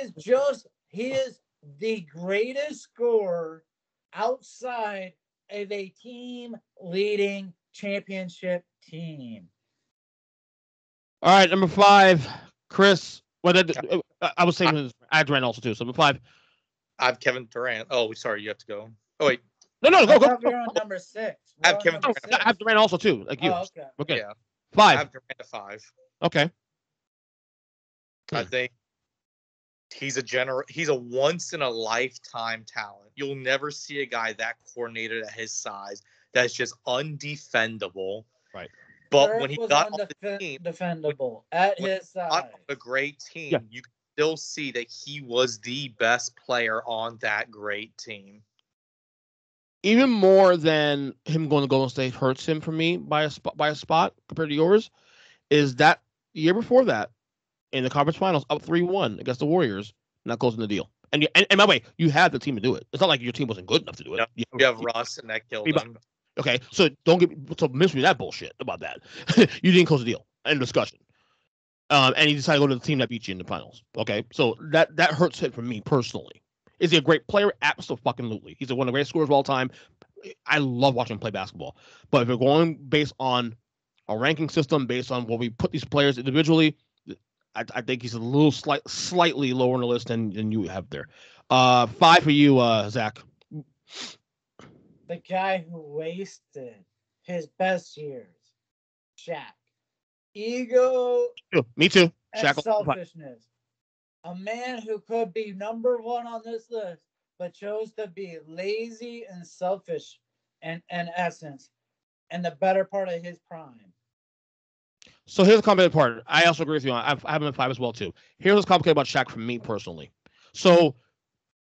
He is the greatest scorer outside of a team leading championship team. All right, number 5, Kris. I was saying I had Durant also too. So number 5. I have Kevin Durant. Oh, sorry, you have to go. Oh wait. No, go. We're on number 6. I have Kevin Durant. I have Durant also too, like you. Oh, okay. Yeah. 5. I have Durant at 5. Okay. I think he's a once in a lifetime talent. You'll never see a guy that coordinated at his size that's just undefendable. Right. But Dirk when he was got on the team, defendable at his size. A great team, you can still see that he was the best player on that great team. Even more than him going to Golden State hurts him for me by a spot compared to yours, is that year before that in the conference finals up 3-1 against the Warriors, not closing the deal. And by the way, you had the team to do it. It's not like your team wasn't good enough to do it. You have Russ, and that killed him. Okay, so miss me that bullshit about that. You didn't close the deal. End of discussion. And you decided to go to the team that beat you in the finals. Okay, so that hurts it for me personally. Is he a great player? Absolutely. He's one of the greatest scorers of all time. I love watching him play basketball. But if you're going based on a ranking system, based on what we put these players individually, I think he's a little slightly lower on the list than you have there. 5 for you, Zack. The guy who wasted his best years, Shaq. Ego. Me too. And Shaq. Selfishness. A man who could be number 1 on this list, but chose to be lazy and selfish in essence in the better part of his prime. So here's the complicated part. I also agree with you. I have him at 5 as well, too. Here's what's complicated about Shaq for me personally. So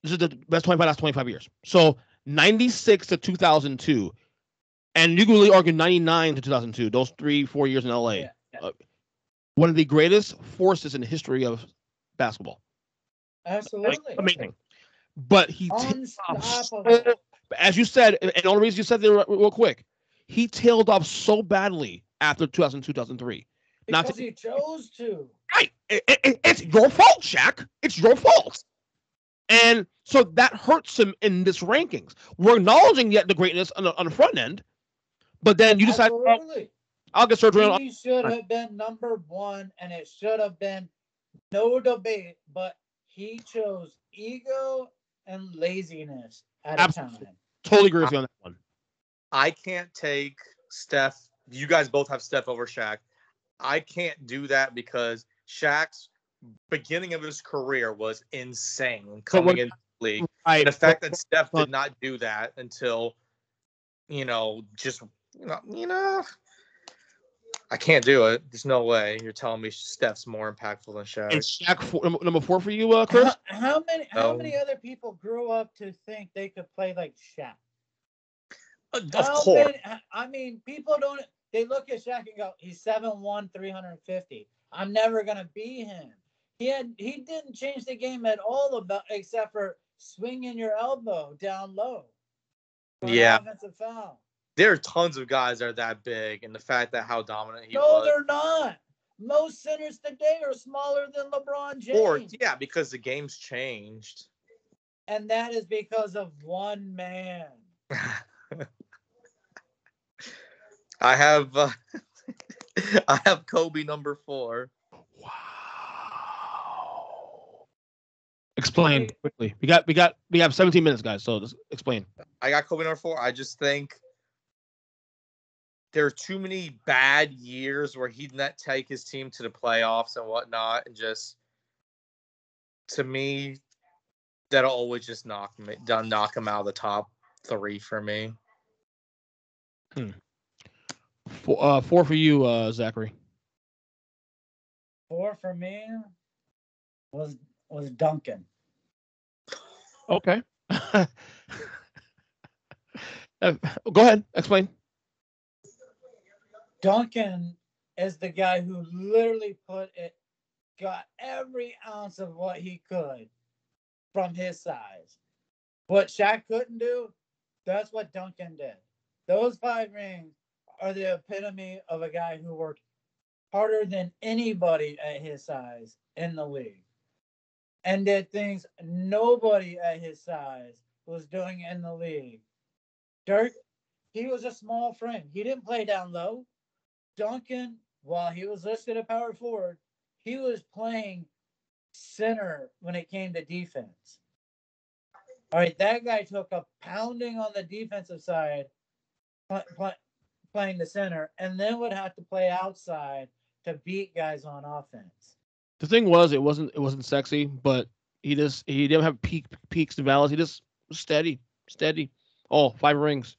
this is the best last 25 years. So 96 to 2002, and you can really argue 99 to 2002, those 3-4 years in LA. Yeah. One of the greatest forces in the history of basketball. Absolutely. Amazing. But he unstoppable. As you said, and the only reason you said that real quick, he tailed off so badly after 2002, 2003. Because he chose to. Right. It's your fault, Shaq. It's your fault. And so that hurts him in this rankings. We're acknowledging yet the greatness on the front end, but then you decide, I'll get surgery on. He should have been number 1, and it should have been no debate, but he chose ego and laziness at a time. Totally agree with you on that one. I can't take Steph. You guys both have Steph over Shaq. I can't do that because Shaq's beginning of his career was insane coming into the league. Right. The fact that Steph did not do that until, I can't do it. There's no way. You're telling me Steph's more impactful than Shaq. Is Shaq number 4 for you, Kris? How many other people grew up to think they could play like Shaq? Of course. People don't. They look at Shaq and go, he's 7'1", 350. I'm never going to be him. He didn't change the game at all except for swinging your elbow down low for an offensive foul. There are tons of guys that are that big, and the fact that how dominant he was. No, they're not. Most centers today are smaller than LeBron James. Or, because the game's changed. And that is because of one man. I have Kobe number 4. Wow. Explain quickly. We have 17 minutes, guys. So just explain. I got Kobe number 4. I just think there are too many bad years where he did not take his team to the playoffs and whatnot, and just to me, that'll always just knock him out of the top 3 for me. 4 for you, Zachary. 4 for me was Duncan. Okay. Go ahead. Explain. Duncan is the guy who literally got every ounce of what he could from his size. What Shaq couldn't do, that's what Duncan did. Those 5 rings are the epitome of a guy who worked harder than anybody at his size in the league and did things nobody at his size was doing in the league. Dirk, he was a small frame. He didn't play down low. Duncan, while he was listed at power forward, he was playing center when it came to defense. All right, that guy took a pounding on the defensive side, playing the center, and then would have to play outside to beat guys on offense. The thing was, it wasn't sexy, but he didn't have peaks and valleys. He just was steady. Oh, 5 rings.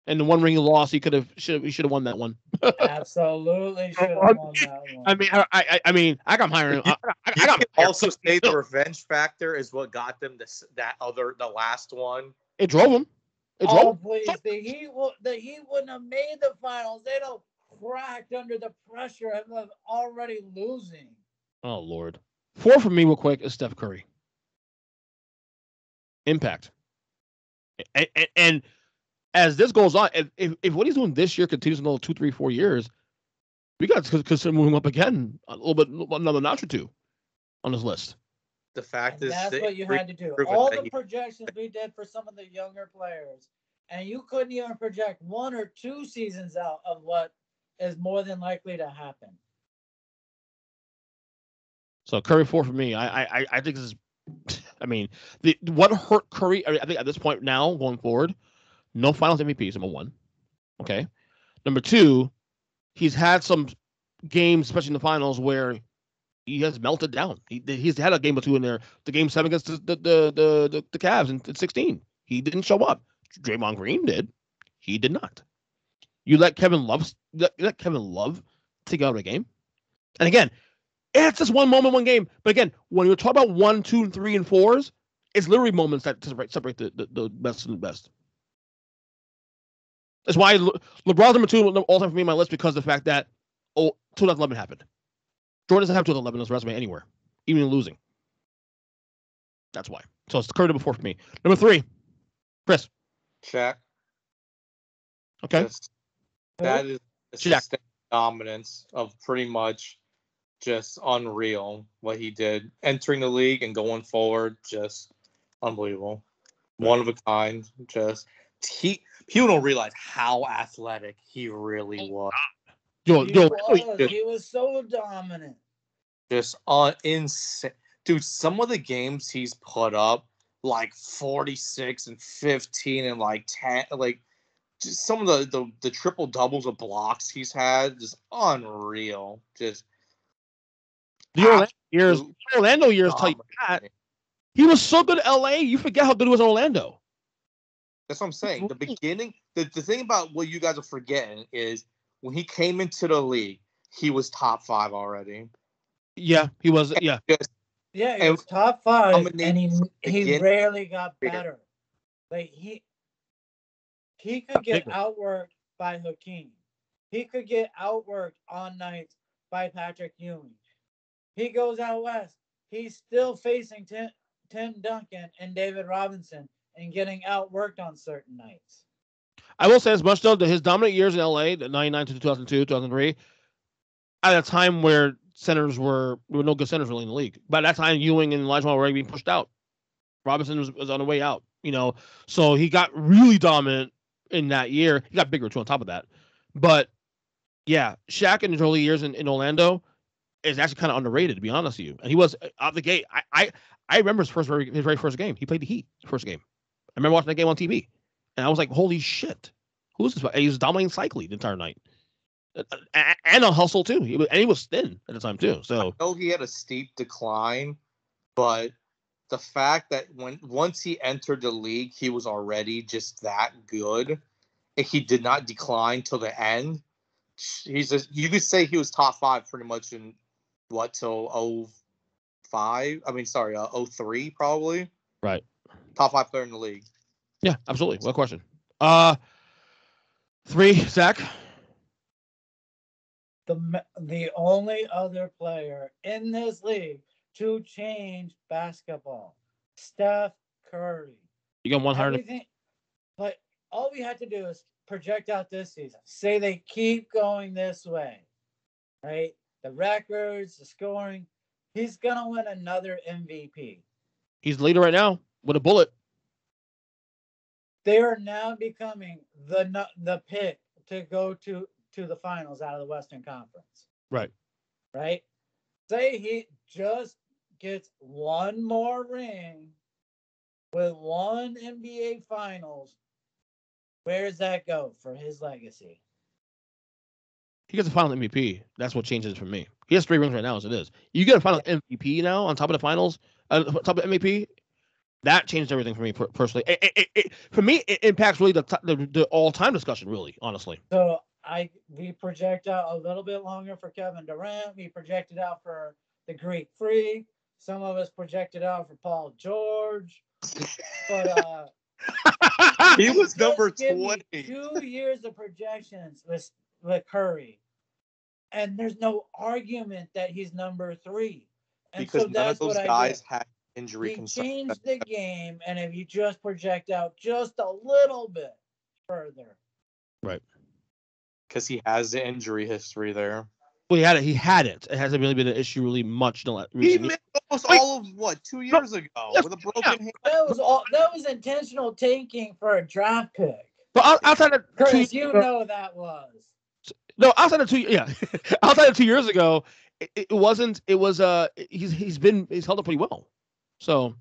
And the 1 ring he lost, he should have won that one. Absolutely should have won that one. I mean, I got higher. I got also say the revenge factor is what got them the last one. It drove him. Please, the Heat wouldn't have made the finals. They'd have cracked under the pressure of already losing. Oh Lord. 4 for me, real quick, is Steph Curry. Impact. And as this goes on, if what he's doing this year continues another 2, 3, 4 years, we got to consider moving him up again a little bit, another notch or 2 on this list. The fact is, that's what you had to do. All the projections we did for some of the younger players, and you couldn't even project 1 or 2 seasons out of what is more than likely to happen. So Curry 4 for me. I think this is. I mean, what hurt Curry? I think at this point now going forward. No finals MVPs, number 1. Okay. Number 2, he's had some games, especially in the finals, where he has melted down. He's had a game or 2 in there. The game 7 against the Cavs in 16. He didn't show up. Draymond Green did. He did not. You let Kevin Love take out of the game. And again, it's just one moment, one game. But again, when you're talking about 1, 2, 3, and 4s, it's literally moments that separate the best and the best. That's why LeBron's number 2 all time for me on my list, because of the fact that 2011 happened. Jordan doesn't have 2011 on his resume anywhere, even in losing. That's why. So it's Curry number 4 for me. Number 3, Kris. Shaq. Okay. That is the dominance of pretty much just unreal what he did. Entering the league and going forward, just unbelievable. One of a kind. People don't realize how athletic he really was. He was so dominant. Just insane. Dude, some of the games he's put up, like 46 and 15 and like 10, like just some of the triple doubles of blocks he's had, just unreal. Just the Orlando years tell you that. He was so good at LA, you forget how good he was in Orlando. That's what I'm saying. The beginning, the thing about what you guys are forgetting is when he came into the league, he was top 5 already. Yeah, he was. Yeah. He was top 5, and he rarely got better. Like he could get outworked by Hakeem. He could get outworked on nights by Patrick Ewing. He goes out west. he's still facing Tim Duncan and David Robinson and getting outworked on certain nights. I will say as much though that his dominant years in LA, the 99 to 2002, 2003, at a time where centers were no good centers really in the league. By that time, Ewing and Olajuwon were already being pushed out. Robinson was on the way out, so he got really dominant in that year. He got bigger too on top of that. But yeah, Shaq in his early years in Orlando is actually kind of underrated, to be honest with you. And he was out the gate. I remember his very first game. He played the Heat first game. I remember watching that game on TV, and I was like, "Holy shit, who is this?" And he was dominating cycling the entire night, and on hustle too. He was thin at the time too. So I know he had a steep decline, but the fact that once he entered the league, he was already just that good, and he did not decline till the end. You could say he was top 5 pretty much in till 05? 03 probably. Right. Top 5 player in the league. Yeah, absolutely. What question? 3, Zack. The only other player in this league to change basketball, Steph Curry. You got 100. Everything, but all we had to do is project out this season. Say they keep going this way, right? The records, the scoring. He's gonna win another MVP. He's the leader right now with a bullet. They are now becoming the pick to go to the finals out of the Western Conference. Right. Right? Say he just gets one more ring with one NBA Finals. Where does that go for his legacy? He gets a final MVP. That's what changes it for me. He has 3 rings right now as it is. You get a final MVP now on top of the finals, top of MVP. That changed everything for me personally. For me, it impacts really the all-time discussion, really, honestly. So we project out a little bit longer for Kevin Durant. We projected out for the Greek Freak. Some of us projected out for Paul George. But he was number 20. 2 years of projections with Curry. And there's no argument that he's number 3. And because so none of those guys had injury he concerns. changed the game, and if you just project out just a little bit further. Right. Because he has the injury history there. Well, he had it. It hasn't really been an issue really much. He missed almost all of 2 years ago with a broken hand. That was intentional tanking for a draft pick. But outside of Chris, you know that was. No, outside of 2 outside of 2 years ago, it wasn't. It was he's held up pretty well. So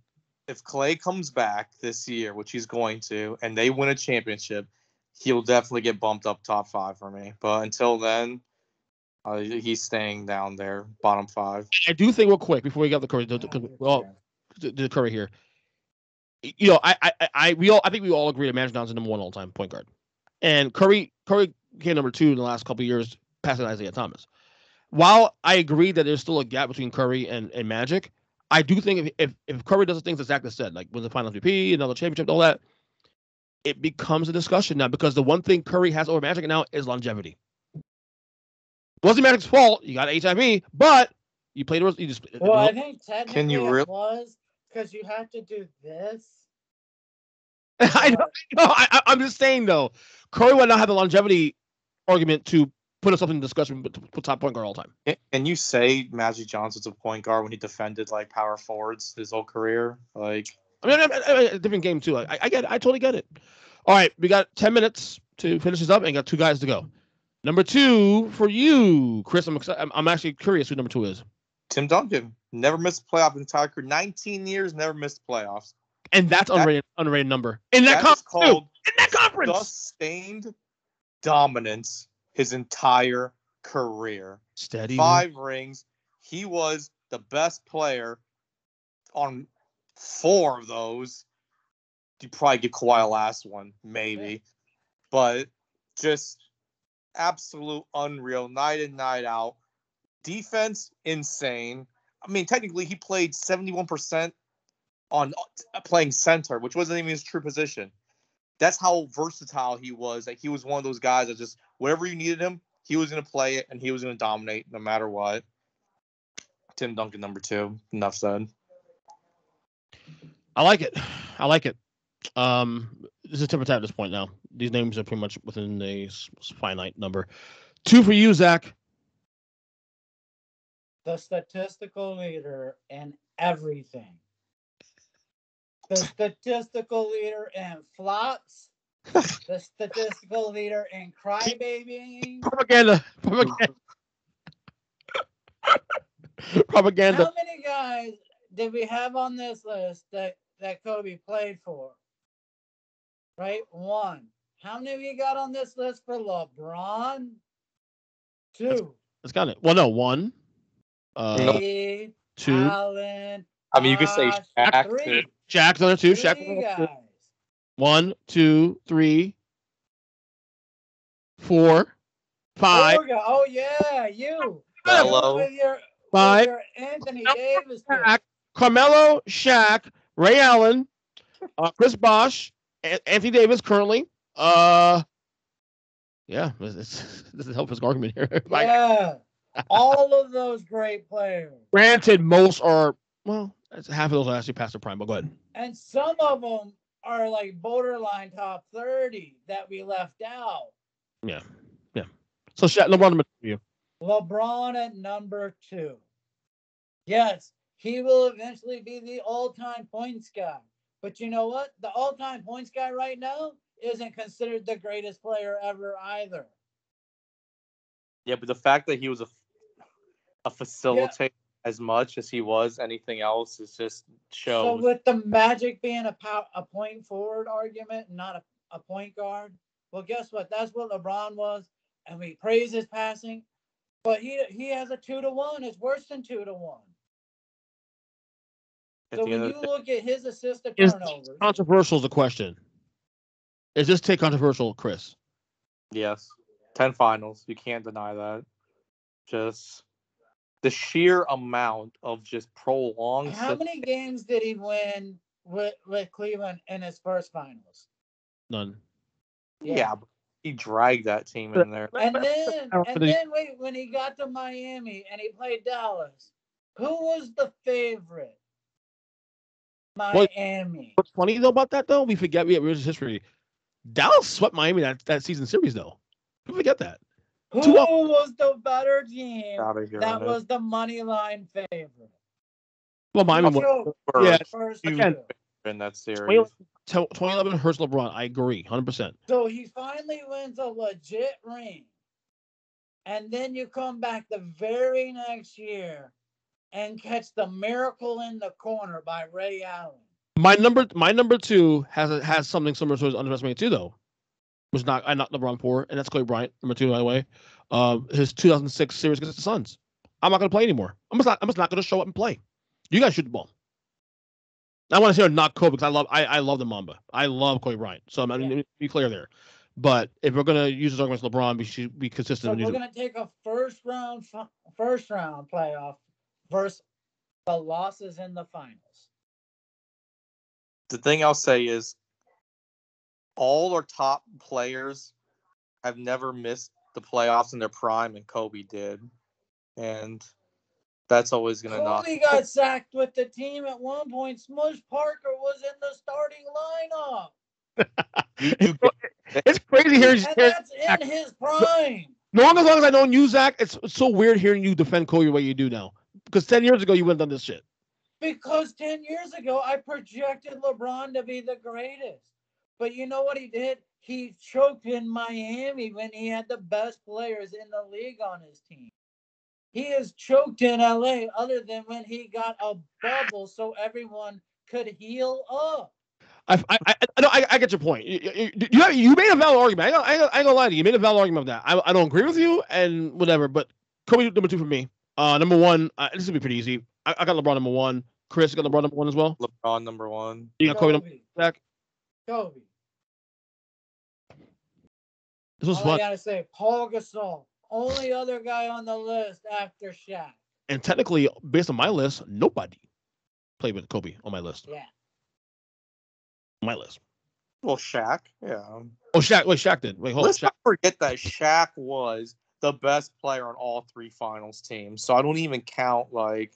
if Klay comes back this year, which he's going to, and they win a championship, he'll definitely get bumped up top 5 for me. But until then, he's staying down there, bottom 5. I do think real quick before we get the Curry, the Curry here. I think we all agree that Magic Johnson's number 1 all-time point guard, and Curry came number 2 in the last couple of years, passing Isaiah Thomas. While I agree that there's still a gap between Curry and Magic, I do think if Curry does the things that Zack has said, like wins the Finals MVP, another championship, all that, it becomes a discussion now because the one thing Curry has over Magic now is longevity. Wasn't Magic's fault. You got HIV, but you played. You just. Well, I think technically it was because you have to do this. I know. I'm just saying though, Curry would not have the longevity argument to put himself in discussion with top point guard all the time. Can you say Magic Johnson's a point guard when he defended like power forwards his whole career? Like, I mean, a different game too. I get it. I totally get it. All right, we got 10 minutes to finish this up, and got 2 guys to go. Number 2 for you, Chris. I'm actually curious who number 2 is. Tim Duncan never missed a playoff in his entire career. 19 years, never missed playoffs. And that's unrated number in that conference. Called in that conference, sustained dominance his entire career. Steady 5 rings. He was the best player on 4 of those. You probably give Kawhi a last one, maybe, but just absolute unreal night in, night out. Defense insane. I mean, technically, he played 71% on playing center, which wasn't even his true position. That's how versatile he was. Like, he was one of those guys that just whatever you needed him, he was going to play it and he was going to dominate no matter what. Tim Duncan number 2. Enough said. I like it. This is tip for tat at this point now. These names are pretty much within a finite number. 2 for you, Zach. The statistical leader in everything. The statistical leader in flops. The statistical leader in crybabying. Propaganda. How many guys did we have on this list that Kobe played for? Right? 1. How many of you got on this list for LeBron? 2. That's got it. Well, no, 1. 2. Allen. I mean, you could say Shaq. 3. Shaq's on there too. 3 guys. 1, 2, 3, 4, 5. Oh yeah, you. Hello. With your 5. Your Anthony Davis. Shaq, Carmelo, Shaq, Ray Allen, Chris Bosh, Anthony Davis currently. Yeah, this is help his argument here. Yeah, all of those great players. Granted, most are, well, half of those are actually past their prime, but go ahead. And some of them are like borderline top 30 that we left out. Yeah. So Shaq, LeBron number 2 for you. LeBron at number 2. Yes, he will eventually be the all-time points guy. But you know what? The all-time points guy right now isn't considered the greatest player ever either. Yeah, but the fact that he was a facilitator as much as he was anything else is just shows. So with the Magic being a point forward argument, not a point guard, well, guess what? That's what LeBron was, and we praise his passing, but he has a 2-to-1. It's worse than 2-to-1. So when you look at his assist to turnovers, controversial is the question. Is this take controversial, Chris? Yes. 10 finals. You can't deny that. Just the sheer amount of just prolonged. How many games did he win with Cleveland in his first finals? None. Yeah, but he dragged that team in there. And then wait, when he got to Miami and he played Dallas, who was the favorite? Miami. What's funny though about that though, we forget we have history. Dallas swept Miami that season series though. We forget that. Who was the better team that was the money line favorite? Well, Miami was first in that series. 2011 hurts LeBron. I agree, 100%. So he finally wins a legit ring, and then you come back the very next year and catch the miracle in the corner by Ray Allen. My number 2 has something similar to his underestimated too though. Was not LeBron for, and that's Kobe Bryant, number 2 by the way. His 2006 series against the Suns. I'm not going to play anymore. I'm just not going to show up and play. You guys shoot the ball. I want to hear not Kobe because I love the Mamba. I love Kobe Bryant. So I mean, be clear there. But if we're going to use this argument with LeBron, we should be consistent. So we're going to take a first round playoff versus the losses in the finals. The thing I'll say is all our top players have never missed the playoffs in their prime, and Kobe did. And that's always going to knock. Kobe got sacked with the team at one point. Smush Parker was in the starting lineup. It's crazy hearing and that's in his prime. Long as I don't use Zach, it's so weird hearing you defend Kobe the way you do now. Because 10 years ago, you wouldn't have done this shit. Because 10 years ago, I projected LeBron to be the greatest. But you know what he did? He choked in Miami when he had the best players in the league on his team. He has choked in LA other than when he got a bubble so everyone could heal up. I get your point. You made a valid argument. I ain't gonna lie to you. You made a valid argument of that. I don't agree with you and whatever, but Kobe number 2 for me. Number 1, this will be pretty easy. I got LeBron number 1. Chris, you got LeBron number 1 as well? LeBron number 1. You got Kobe number 2, Zach? Kobe. This was fun. I gotta say, Paul Gasol, only other guy on the list after Shaq. And technically, based on my list, nobody played with Kobe on my list. Yeah. On my list. Well, Shaq, yeah. Oh, Shaq. Wait, Shaq did. Wait, hold on. Let's not forget that Shaq was the best player on all 3 finals teams. So I don't even count, like,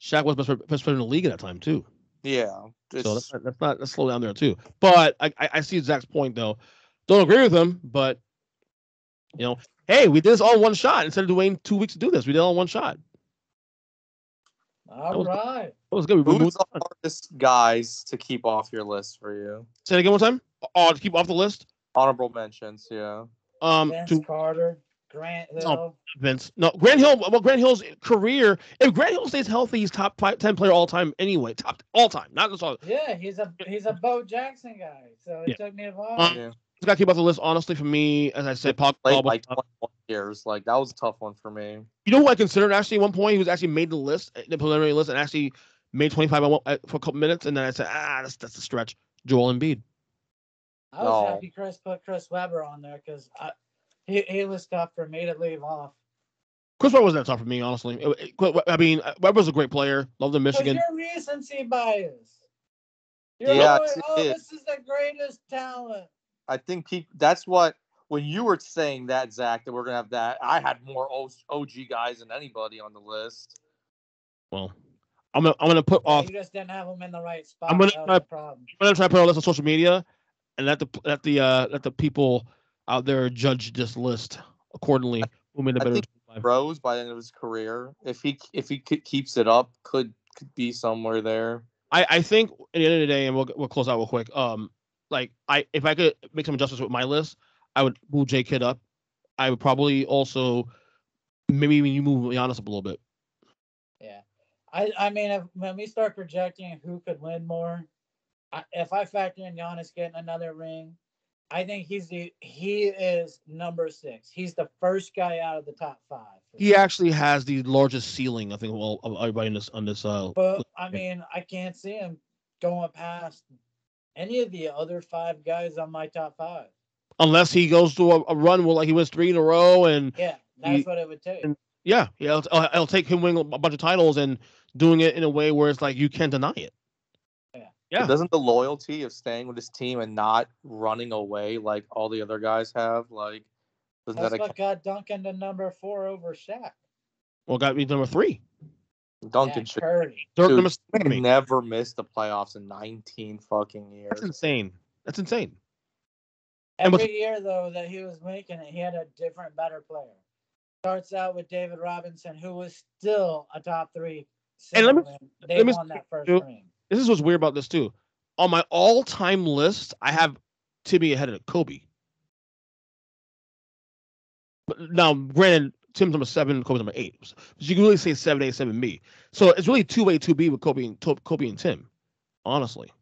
Shaq was best player in the league at that time too. Yeah. So let's slow down there too. But I see Zach's point though. Don't agree with him, but hey, we did this all in one shot instead of waiting 2 weeks to do this. We did it all in one shot. All right. That was good. Who's the hardest guys to keep off your list for you? Say it again one time. To keep off the list. Honorable mentions, yeah. Vince Carter, Grant Hill. No, Grant Hill. Well, Grant Hill's career. If Grant Hill stays healthy, he's top 10 player all time anyway. Top all time, not just all. Yeah, he's a Bo Jackson guy. So it took me a while. He's got to keep off the list. Honestly, for me, as I said, played like 21 years. Like that was a tough one for me. You know who I considered actually at one point? He was actually made the list, the preliminary list, and actually made 25 for a couple minutes, and then I said, that's a stretch. Joel Embiid. I was happy Chris put Chris Webber on there because he was tough for me to leave off. Chris Webber wasn't that tough for me, honestly. I mean, Webber's a great player. Loved him, Michigan. Your recency bias. You're this is the greatest talent. I think that's what, when you were saying that, Zach, that we're going to have that, I had more OG guys than anybody on the list. Well, I'm gonna put off. You just didn't have them in the right spot. I'm gonna try to put a list on social media, and let the people out there judge this list accordingly. Who made the better? Rose by the end of his career, if he keeps it up, could be somewhere there. I think at the end of the day, and we'll close out real quick. If I could make some adjustments with my list, I would move J Kidd up. I would probably also maybe even you move Giannis up a little bit. Yeah. I mean, when we start projecting who could win more, if I factor in Giannis getting another ring, I think he is number 6. He's the first guy out of the top 5. He actually has the largest ceiling, I think, of everybody on this. But I mean, I can't see him going past any of the other 5 guys on my top 5. Unless he goes to a run where he wins 3 in a row, and that's what it would take. It'll take him winning a bunch of titles and doing it in a way where it's like you can't deny it. Yeah. But doesn't the loyalty of staying with his team and not running away like all the other guys have, that's what got Duncan to number 4 over Shaq. Well, got me number 3. Duncan should. Dirk never missed the playoffs in 19 fucking years. That's insane. Every year though that he was making it, he had a different, better player. Starts out with David Robinson, who was still a top 3. And they won that first ring. This is what's weird about this too. On my all-time list, I have Timmy ahead of Kobe. But now, granted, Tim's number 7, Kobe's number 8. So you can really say 7A, 7B. So it's really 2A, 2B with Kobe and Tim, honestly.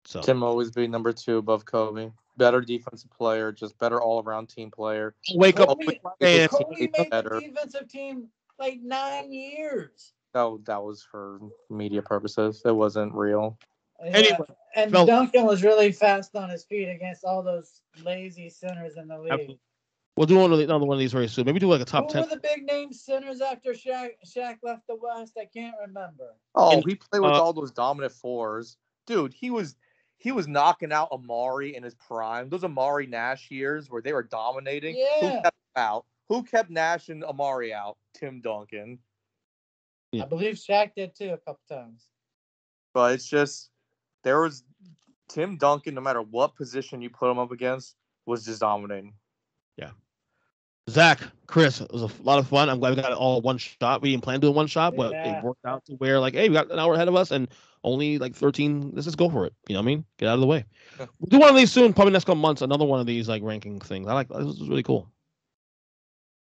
So Tim always be number 2 above Kobe. Better defensive player, just better all-around team player. Kobe made the defensive team 9 years. No, that was for media purposes. It wasn't real. Anyway, and Duncan was really fast on his feet against all those lazy centers in the league. Absolutely. We'll do another one of these very soon. Maybe do a top 10. Who were the big name centers after Shaq left the West? I can't remember. Oh, he played with all those dominant 4s. Dude, he was knocking out Amari in his prime. Those Amari Nash years where they were dominating. Yeah. Who kept Nash and Amari out? Tim Duncan. Yeah. I believe Shaq did too a couple times. But it's just there was Tim Duncan, no matter what position you put him up against, was just dominating. Yeah. Zach, Kris, it was a lot of fun. I'm glad we got it all one shot. We didn't plan to do one shot, but it worked out to where hey, we got an hour ahead of us and only 13. Let's just go for it. You know what I mean? Get out of the way. Yeah. We'll do one of these soon, probably next couple months. Another one of these ranking things. I like this. Is really cool.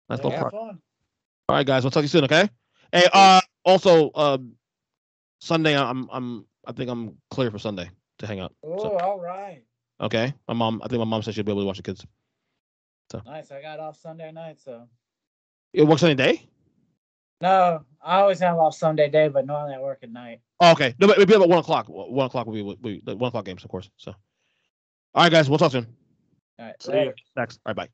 Nice little part. Fun. All right, guys. We'll talk to you soon. Okay. Hey. Also, Sunday. I think I'm clear for Sunday to hang out. Oh, all right. Okay. I think my mom said she'll be able to watch the kids. So. Nice. I got off Sunday night, so. It works Sunday day? No, I always have off Sunday day, but normally I work at night. Oh, okay. No, but it'll be about 1 o'clock. 1 o'clock will be the 1 o'clock games, of course. So, all right, guys, we'll talk soon. All right. Next. All right, bye.